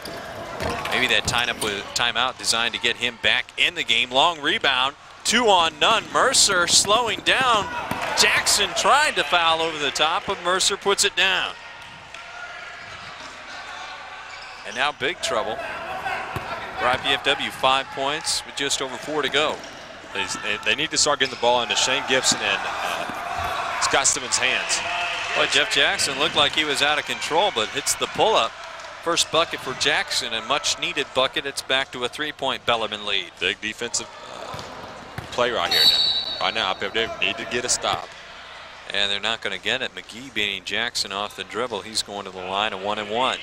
Maybe that timeout designed to get him back in the game. Long rebound, 2 on none. Mercer slowing down. Jackson tried to foul over the top, but Mercer puts it down. And now big trouble for IPFW. 5 points with just over 4 to go. They need to start getting the ball into Shane Gibson and Scott Simmons' hands. Boy, Jeff Jackson looked like he was out of control, but hits the pull-up. First bucket for Jackson, a much-needed bucket. It's back to a 3-point Bellarmine lead. Big defensive play right here now. Right now, IPFW need to get a stop. And they're not going to get it. McGee beating Jackson off the dribble. He's going to the line of 1-and-1.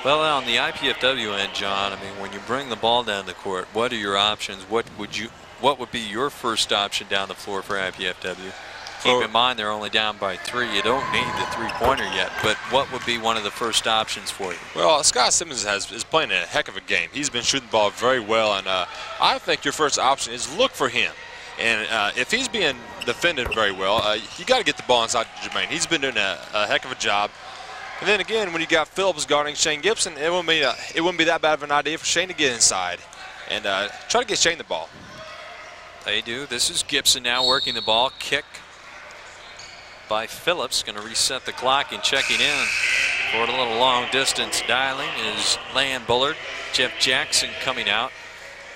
Well, on the IPFW end, John, I mean, when you bring the ball down the court, what are your options? What would be your first option down the floor for IPFW? Keep in mind they're only down by 3. You don't need the three-pointer yet, but what would be one of the first options for you? Well, Scott Simmons is playing a heck of a game. He's been shooting the ball very well, and I think your first option is look for him. And if he's being defended very well, you got to get the ball inside Jermaine. He's been doing a heck of a job. And then again, when you got Phillips guarding Shane Gibson, it wouldn't be that bad of an idea for Shane to get inside and try to get Shane the ball. They do. This is Gibson now working the ball. Kick by Phillips. Going to reset the clock and checking in for a little long distance dialing is Lan Bullard. Jeff Jackson coming out.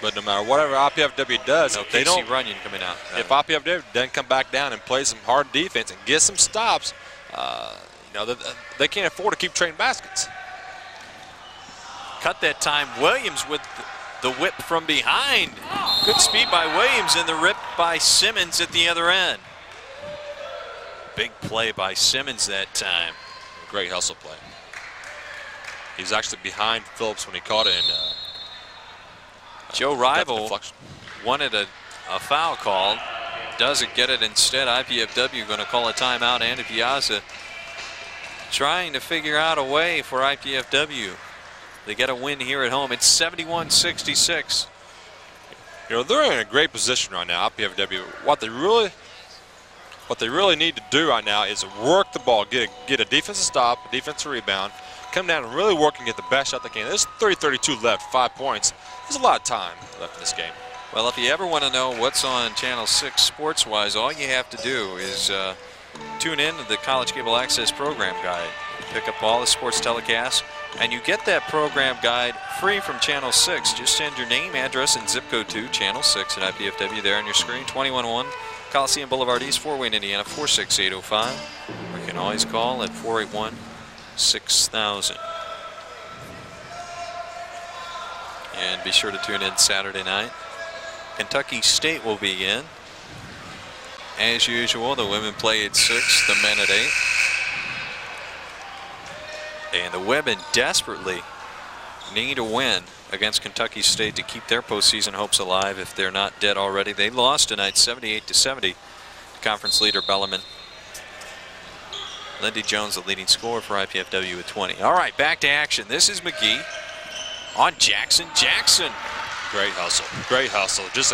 But no matter whatever IPFW does, if they don't, Runyon coming out. If IPFW doesn't come back down and play some hard defense and get some stops, you know, they can't afford to keep trading baskets. Cut that time. Williams with the whip from behind. Good speed by Williams and the rip by Simmons at the other end. Big play by Simmons that time. Great hustle play. He's actually behind Phillips when he caught it. And, Joe Rival wanted a foul called. Doesn't get it instead. IPFW going to call a timeout. Andy Piazza trying to figure out a way for IPFW. They get a win here at home. It's 71-66. You know, they're in a great position right now, IPFW. What they really need to do right now is work the ball, get a defensive stop, a defensive rebound, come down and really work and get the best shot they can. There's 30-32 left, 5 points. There's a lot of time left in this game. Well, if you ever want to know what's on Channel 6 sports-wise, all you have to do is tune in to the College Cable Access Program Guide. Pick up all the sports telecasts, and you get that program guide free from Channel 6. Just send your name, address, and zip code to Channel 6 at IPFW there on your screen, 2101 Coliseum Boulevard East, Fort Wayne, Indiana, 46805. Or you can always call at 481-6000. And be sure to tune in Saturday night. Kentucky State will be in. As usual, the women play at 6, the men at 8. And the women desperately need a win against Kentucky State to keep their postseason hopes alive if they're not dead already. They lost tonight 78-70 to conference leader Bellarmine. Lindy Jones, the leading scorer for IPFW with 20. All right, back to action. This is McGee on Jackson. Jackson. Great hustle. Great hustle. Just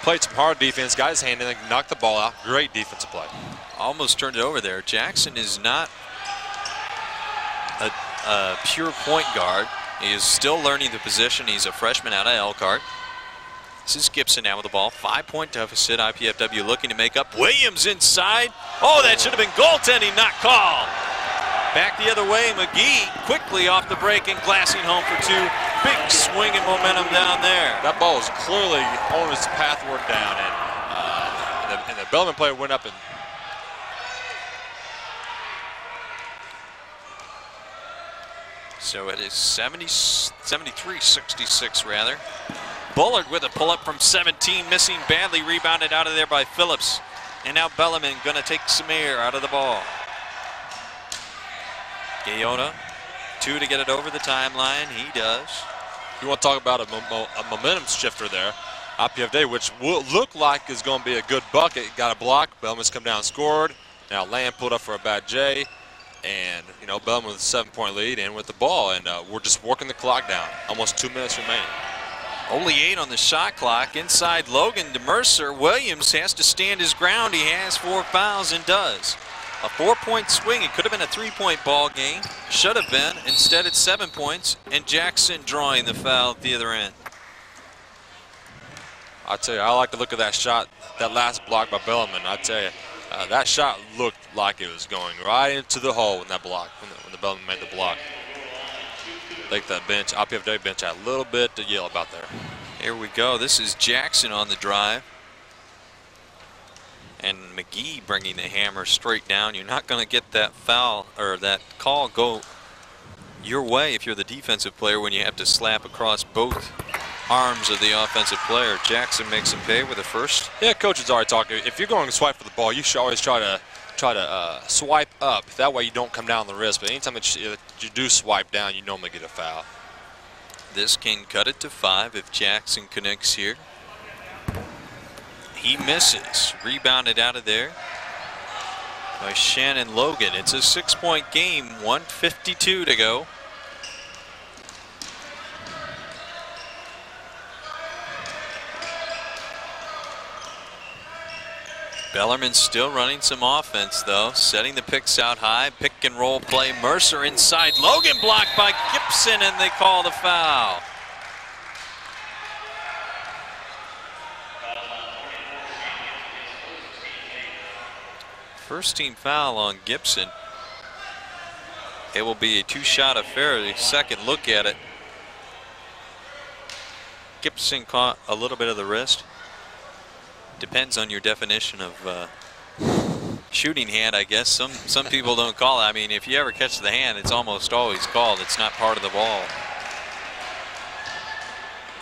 played some hard defense, got his hand in, knocked the ball out. Great defensive play. Almost turned it over there. Jackson is not a pure point guard. He is still learning the position. He's a freshman out of Elkhart. This is Gibson now with the ball. 5-point deficit. IPFW looking to make up. Williams inside. Oh, that should have been goaltending, not called. Back the other way. McGee quickly off the break and glassing home for 2. Big swing and momentum down there. That ball was clearly on its pathward down, and the Bellarmine player went up and. So it is 73-66 rather. Bullard with a pull-up from 17, missing badly, rebounded out of there by Phillips. And now Bellarmine going to take some air out of the ball. Gayona, 2 to get it over the timeline. He does. You want to talk about a momentum shifter there. IPFW, which will look like is going to be a good bucket. Got a block. Bellarmine's come down and scored. Now Lamb pulled up for a bad J. And, you know, Bellarmine with a 7-point lead and with the ball. And we're just working the clock down. Almost 2 minutes remaining. Only 8 on the shot clock. Inside Logan to Mercer. Williams has to stand his ground. He has 4 fouls and does. A 4-point swing. It could have been a 3-point ball game. Should have been. Instead, it's 7 points. And Jackson drawing the foul at the other end. I tell you, I like to look at that shot, that last block by Bellarmine. I tell you, that shot looked like it was going right into the hole when that block, when the Bellarmine made the block. I think that bench, IPFW bench, had a little bit to yell about there. Here we go. This is Jackson on the drive. And McGee bringing the hammer straight down. You're not going to get that foul or that call go your way if you're the defensive player when you have to slap across both arms of the offensive player. Jackson makes him pay with the first. Yeah, coach has already talked. If you're going to swipe for the ball, you should always try to try to swipe up. That way you don't come down the wrist. But anytime that you do swipe down, you normally get a foul. This can cut it to 5 if Jackson connects here. He misses. Rebounded out of there by Shannon Logan. It's a 6-point game, 1:52 to go. Bellarmine still running some offense, though, setting the picks out high. Pick and roll play. Mercer inside. Logan blocked by Gibson, and they call the foul. First team foul on Gibson. It will be a 2-shot affair. The second look at it. Gibson caught a little bit of the wrist. Depends on your definition of shooting hand, I guess. Some people don't call it. I mean, if you ever catch the hand, it's almost always called. It's not part of the ball.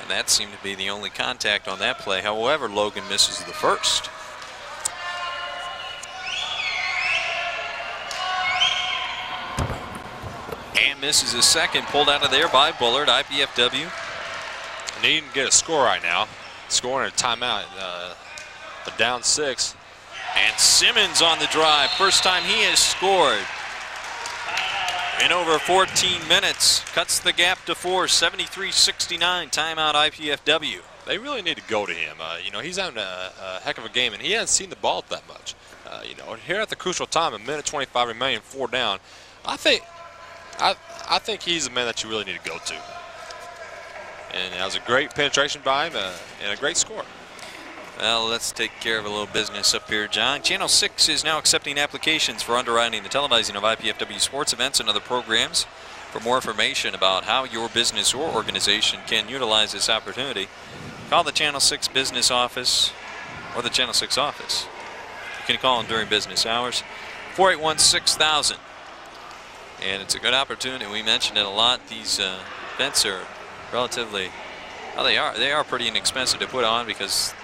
And that seemed to be the only contact on that play. However, Logan misses the first. And misses a second. Pulled out of there by Bullard, IPFW. Needing to get a score right now. Scoring a timeout. But down 6. And Simmons on the drive. First time he has scored in over 14 minutes. Cuts the gap to 4. 73-69. Timeout IPFW. They really need to go to him. You know, he's having a heck of a game, and he hasn't seen the ball that much. You know, here at the crucial time, 1:25 remaining, 4 down. I think he's the man that you really need to go to. And that was a great penetration by him and a great score. Well, let's take care of a little business up here, John. Channel 6 is now accepting applications for underwriting the televising of IPFW sports events and other programs. For more information about how your business or organization can utilize this opportunity, call the Channel 6 business office or the Channel 6 office. You can call them during business hours, 481-6000. And it's a good opportunity. We mentioned it a lot. These events are relatively, well, they are pretty inexpensive to put on because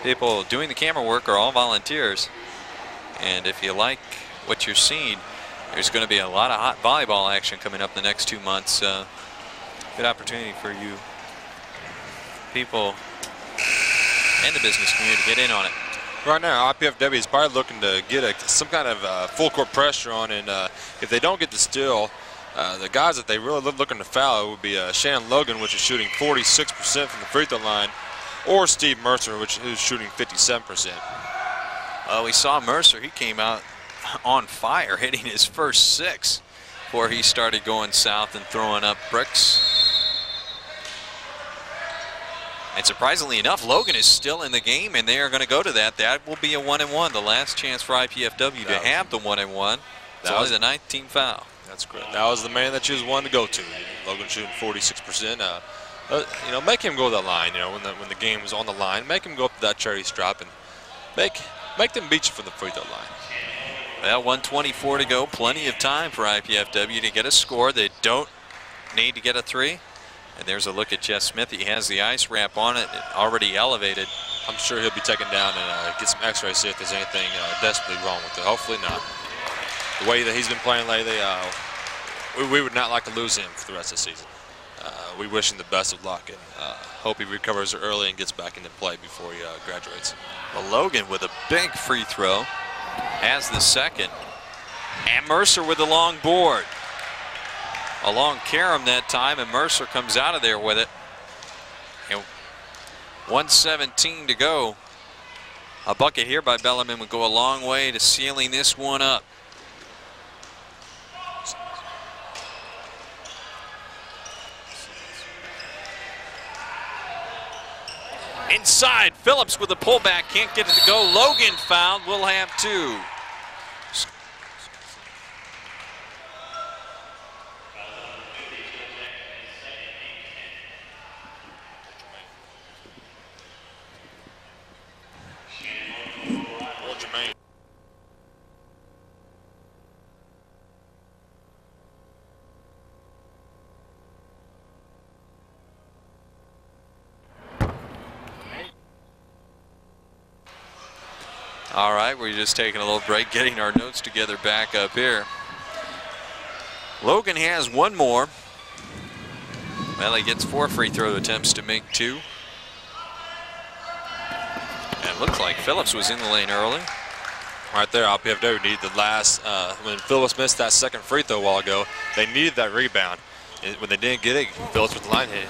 people doing the camera work are all volunteers. And if you like what you're seeing, there's going to be a lot of hot volleyball action coming up the next 2 months. Good opportunity for you people and the business community to get in on it. Right now, IPFW is probably looking to get some kind of full court pressure on, and if they don't get the steal, the guys that they really looking to foul would be Shannon Logan, which is shooting 46% from the free throw line, or Steve Mercer, who's shooting 57%. Well, we saw Mercer. He came out on fire, hitting his first 6 before he started going south and throwing up bricks. And surprisingly enough, Logan is still in the game, and they are going to go to that. That will be a 1-and-1, the last chance for IPFW to have the 1-and-1. It's only the 19th foul. That's correct. That was the man that you was wanting to go to. Logan shooting 46%. You know, make him go to that line. You know, when the game is on the line, make him go up to that charity stripe and make them beat you from the free throw line. Well, 1:24 to go. Plenty of time for IPFW to get a score. They don't need to get a 3. And there's a look at Jeff Smith. He has the ice wrap on it, already elevated. I'm sure he'll be taken down and get some x-rays, see if there's anything desperately wrong with it. Hopefully not. The way that he's been playing lately, we would not like to lose him for the rest of the season. We wish him the best of luck and hope he recovers early and gets back into play before he graduates. Well, Logan with a big free throw has the second. And Mercer with the long board. A long carom that time, and Mercer comes out of there with it. And 1:17 to go. A bucket here by Bellarmine would go a long way to sealing this one up. Inside, Phillips with a pullback, can't get it to go. Logan fouled, we'll have 2. All right, we're just taking a little break, getting our notes together back up here. Logan has one more. Well, he gets 4 free throw attempts to make 2. And it looks like Phillips was in the lane early. Right there, IPFW needed the last, when Phillips missed that second free throw a while ago, they needed that rebound. When they didn't get it, Phillips with the line hit.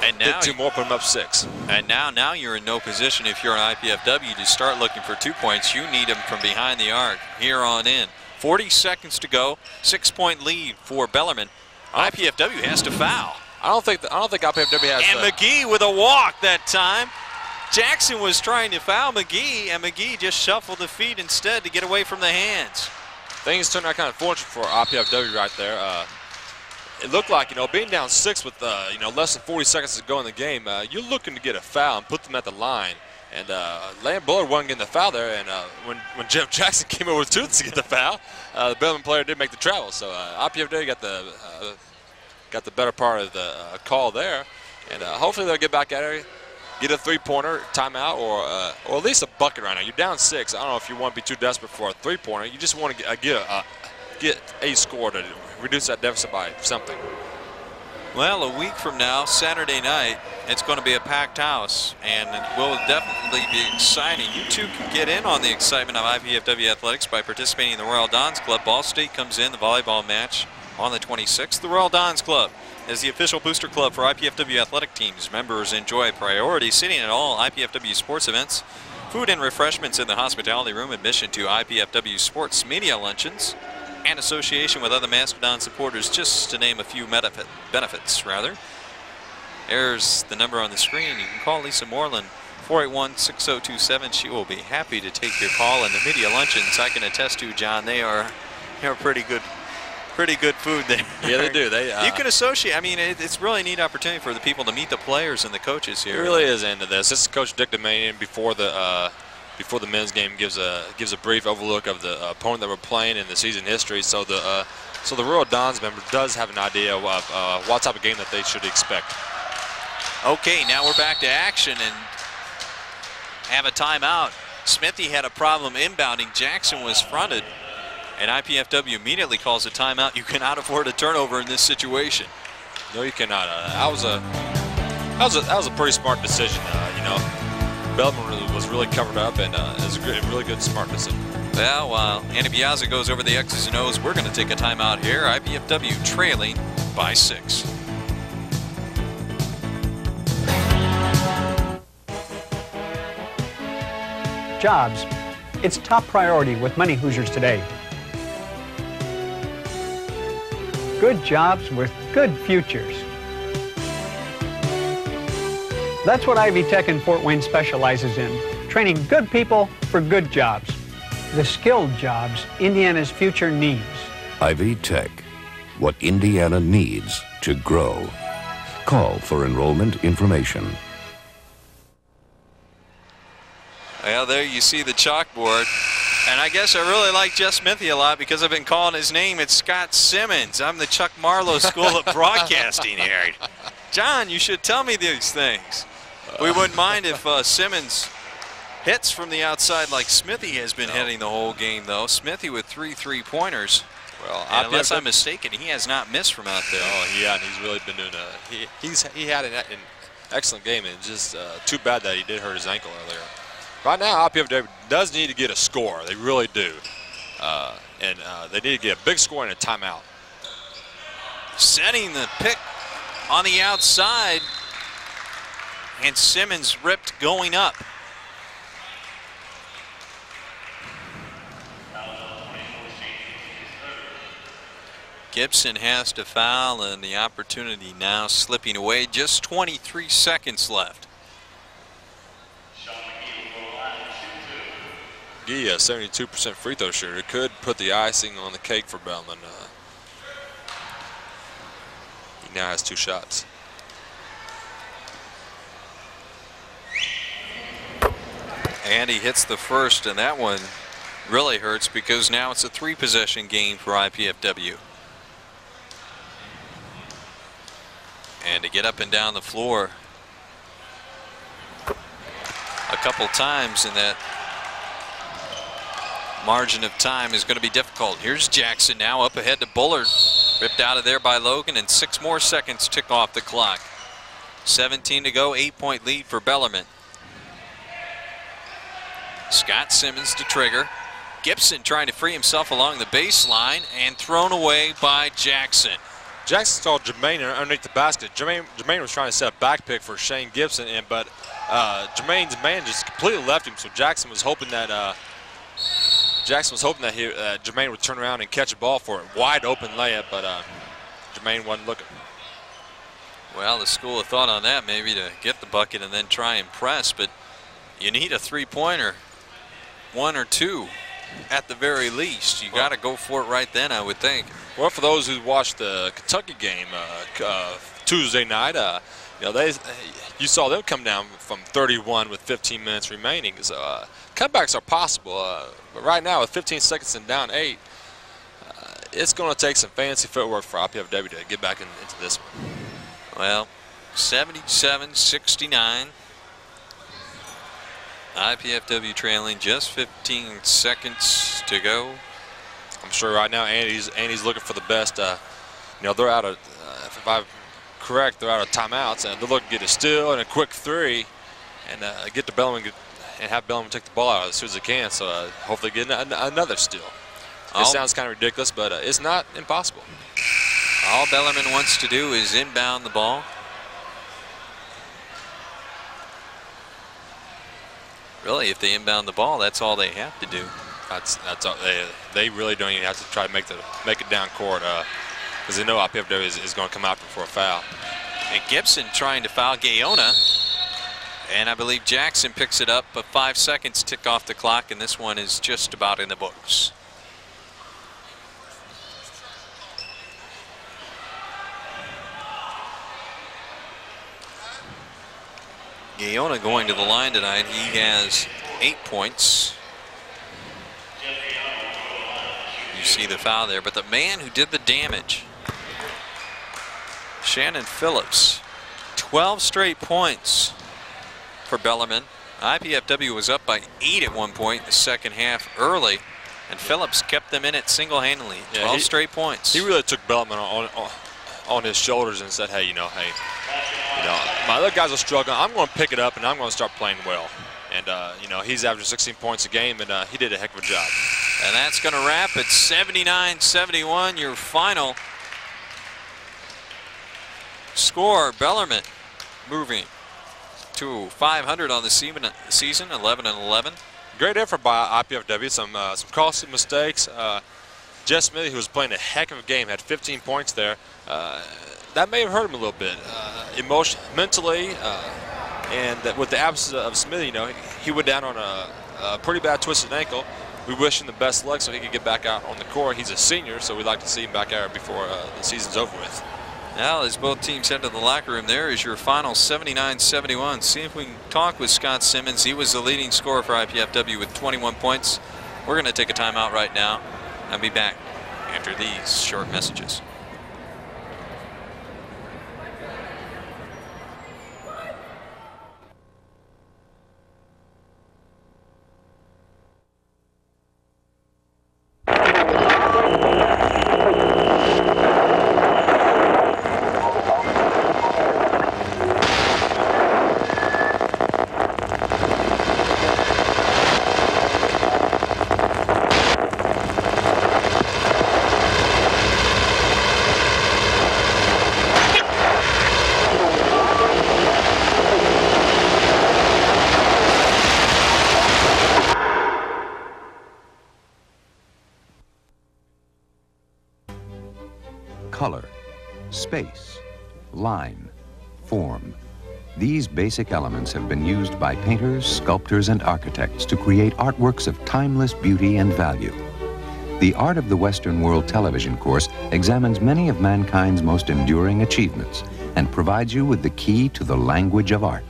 And now did 2 more, put them up 6. And now you're in no position, if you're an IPFW, to start looking for 2 points. You need them from behind the arc here on in. 40 seconds to go, 6-point lead for Bellarmine. IPFW has to foul. I don't think IPFW has. And McGee with a walk that time. Jackson was trying to foul McGee, and McGee just shuffled the feet instead to get away from the hands. Things turned out kind of fortunate for IPFW right there. It looked like, being down 6 with, less than 40 seconds to go in the game, you're looking to get a foul and put them at the line. And Land Bullard wasn't getting the foul there, and when Jeff Jackson came over to get the foul, the Bellarmine player did make the travel. So IPFW got the better part of the call there, and hopefully they'll get back at it, get a 3-pointer, timeout, or at least a bucket right now. You're down 6. I don't know if you want to be too desperate for a 3-pointer. You just want to get a score to reduce that deficit by something. Well, a week from now, Saturday night, it's going to be a packed house, and it will definitely be exciting. You too can get in on the excitement of IPFW athletics by participating in the Royal Dons Club. Ball State comes in the volleyball match on the 26th. The Royal Dons Club is the official booster club for IPFW athletic teams. Members enjoy priority seating at all IPFW sports events, food and refreshments in the hospitality room, admission to IPFW sports media luncheons, and association with other Mastodon supporters, just to name a few benefits. There's the number on the screen. You can call Lisa Moreland, 481-6027. She will be happy to take your call. And the media luncheons, I can attest to, John, they're pretty good food there. Yeah, they do. You can associate. I mean, it's really a neat opportunity for the people to meet the players and the coaches here. It really is into this. This is Coach Dick Domanian before the men's game gives a brief overlook of the opponent that we're playing in the season history. So the Royal Dons member does have an idea of what type of game that they should expect. Okay, now we're back to action and have a timeout. Smithy had a problem inbounding. Jackson was fronted, and IPFW immediately calls a timeout. You cannot afford a turnover in this situation. No, you cannot. That was a pretty smart decision. Bellarmine was really covered up, and it was a really good, smart decision. Well, while Andy Piazza goes over the X's and O's, we're going to take a timeout here. IPFW trailing by 6. Jobs. It's top priority with many Hoosiers today. Good jobs with good futures. That's what Ivy Tech in Fort Wayne specializes in, training good people for good jobs. The skilled jobs Indiana's future needs. Ivy Tech, what Indiana needs to grow. Call for enrollment information. Well, there you see the chalkboard. And I guess I really like Jeff Smithy a lot because I've been calling his name. It's Scott Simmons. I'm the Chuck Marlowe School of Broadcasting here. John, you should tell me these things. We wouldn't mind if Simmons hits from the outside like Smithy has been hitting the whole game, though. Smithy with 3 3-pointers. Well, unless I'm mistaken, he has not missed from out there. Oh, yeah, and he's really been doing he had an excellent game, and it's just too bad that he did hurt his ankle earlier. Right now, IPFW does need to get a score. They really do. And they need to get a big score and a timeout. Setting the pick on the outside. And Simmons ripped going up. Gibson has to foul, and the opportunity now slipping away. Just 23 seconds left. McGee, a 72% free throw shooter, could put the icing on the cake for Bellarmine. He now has 2 shots. And he hits the first, and that one really hurts because now it's a 3-possession game for IPFW. And to get up and down the floor a couple times in that margin of time is going to be difficult. Here's Jackson now up ahead to Bullard. Ripped out of there by Logan, and 6 more seconds tick off the clock. 17 to go, 8-point lead for Bellarmine. Scott Simmons to trigger. Gibson trying to free himself along the baseline and thrown away by Jackson. Jackson saw Jermaine underneath the basket. Jermaine was trying to set a back pick for Shane Gibson, but Jermaine's man just completely left him. So Jackson was hoping that Jermaine would turn around and catch a ball for a wide open layup, but Jermaine wasn't looking. Well, the school of thought on that maybe to get the bucket and then try and press, but you need a three-pointer, 1 or 2 at the very least. You got to go for it right then, I would think. Well, for those who watched the Kentucky game Tuesday night, you saw them come down from 31 with 15 minutes remaining. So comebacks are possible, but right now with 15 seconds and down 8, it's going to take some fancy footwork for IPFW to get back into this one. Well, 77-69. IPFW trailing, just 15 seconds to go. I'm sure right now Andy's looking for the best. They're out of, if I'm correct, they're out of timeouts, and they're looking to get a steal and a quick 3, and get to Bellarmine and have Bellarmine take the ball out as soon as they can. So hopefully get another steal. It sounds kind of ridiculous, but it's not impossible. All Bellarmine wants to do is inbound the ball. Really, if they inbound the ball, that's all they have to do. That's all. They really don't even have to try to make it down court, because they know IPFW is going to come after for a foul. And Gibson trying to foul Gaona, and I believe Jackson picks it up, but 5 seconds tick off the clock, and this one is just about in the books. Gaona going to the line tonight. He has 8 points. You see the foul there, but the man who did the damage, Shannon Phillips, 12 straight points for Bellarmine. IPFW was up by 8 at one point in the second half early, and Phillips kept them in it single-handedly. 12 straight points. He really took Bellarmine on his shoulders and said, hey, my other guys are struggling. I'm going to pick it up, and I'm going to start playing well. And, he's averaging 16 points a game, and he did a heck of a job. And that's going to wrap at 79-71, your final score. Bellarmine moving to 500 on the season, 11-11. Great effort by IPFW. Some costly mistakes. Jess Smith, who was playing a heck of a game, had 15 points there. That may have hurt him a little bit, mentally, and that with the absence of Smith, he went down on a pretty bad twisted ankle. We wish him the best luck so he could get back out on the court. He's a senior, so we'd like to see him back out before the season's over with. Now, as both teams head to the locker room, there is your final 79-71. See if we can talk with Scott Simmons. He was the leading scorer for IPFW with 21 points. We're going to take a timeout right now and be back after these short messages. Color, space, line, form. These basic elements have been used by painters, sculptors, and architects to create artworks of timeless beauty and value. The Art of the Western World television course examines many of mankind's most enduring achievements and provides you with the key to the language of art.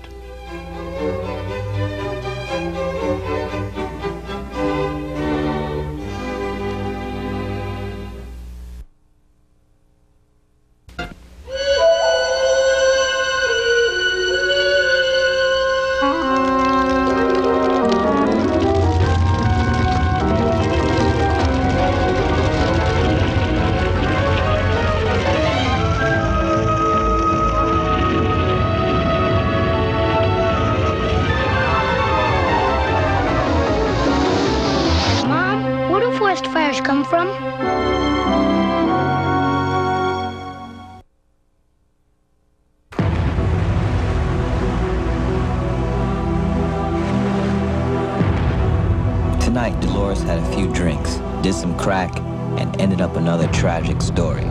few drinks, did some crack, and ended up another tragic story.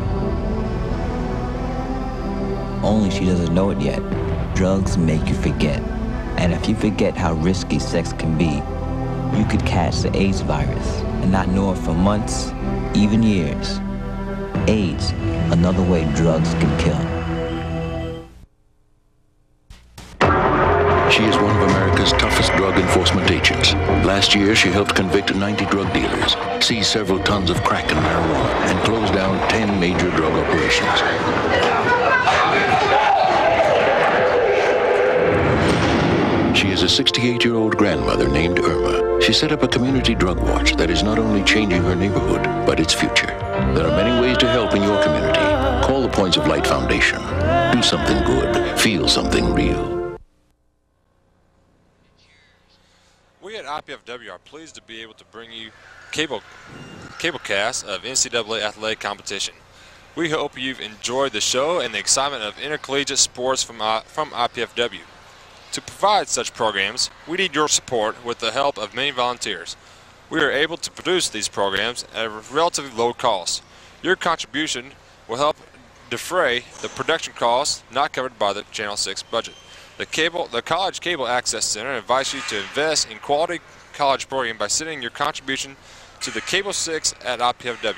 Only she doesn't know it yet. Drugs make you forget. And if you forget how risky sex can be, you could catch the AIDS virus and not know it for months, even years. AIDS, another way drugs can kill. She is one of America's toughest drug enforcement agents. Last year, she helped convict 90 drug dealers, seize several tons of crack and marijuana, and close down 10 major drug operations. She is a 68-year-old grandmother named Irma. She set up a community drug watch that is not only changing her neighborhood, but its future. There are many ways to help in your community. Call the Points of Light Foundation. Do something good. Feel something real. We at IPFW are pleased to be able to bring you cablecast of NCAA athletic competition. We hope you've enjoyed the show and the excitement of intercollegiate sports from IPFW. To provide such programs, we need your support with the help of many volunteers. We are able to produce these programs at a relatively low cost. Your contribution will help defray the production costs not covered by the Channel 6 budget. The College Cable Access Center invites you to invest in quality college programming by sending your contribution to the Cable 6 at IPFW,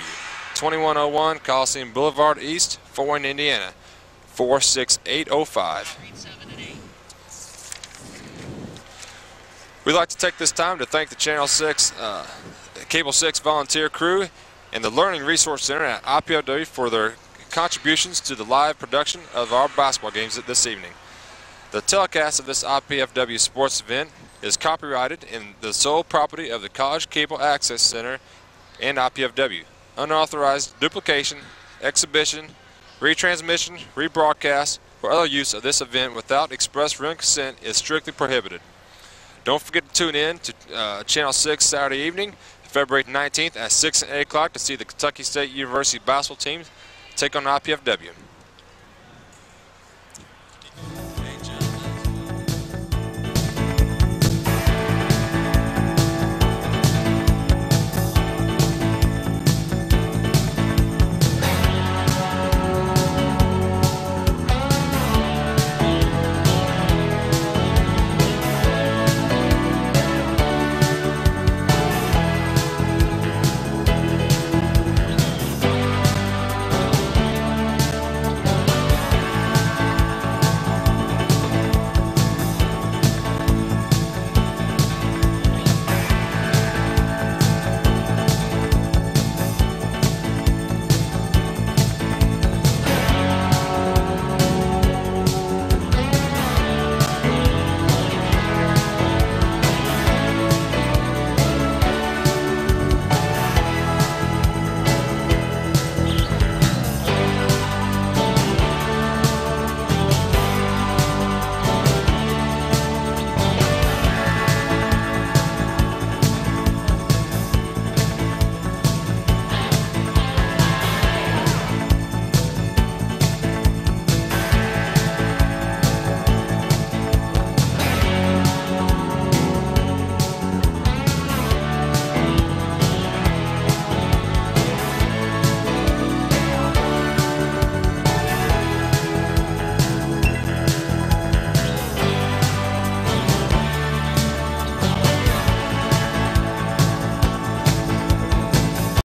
2101 Coliseum Boulevard East, Fort Wayne, Indiana, 46805. We'd like to take this time to thank the Channel 6, Cable 6 volunteer crew and the Learning Resource Center at IPFW for their contributions to the live production of our basketball games this evening. The telecast of this IPFW sports event is copyrighted in the sole property of the College Cable Access Center and IPFW. Unauthorized duplication, exhibition, retransmission, rebroadcast, or other use of this event without express written consent is strictly prohibited. Don't forget to tune in to Channel 6 Saturday evening, February 19th at 6 and 8 o'clock to see the Kentucky State University basketball team take on IPFW.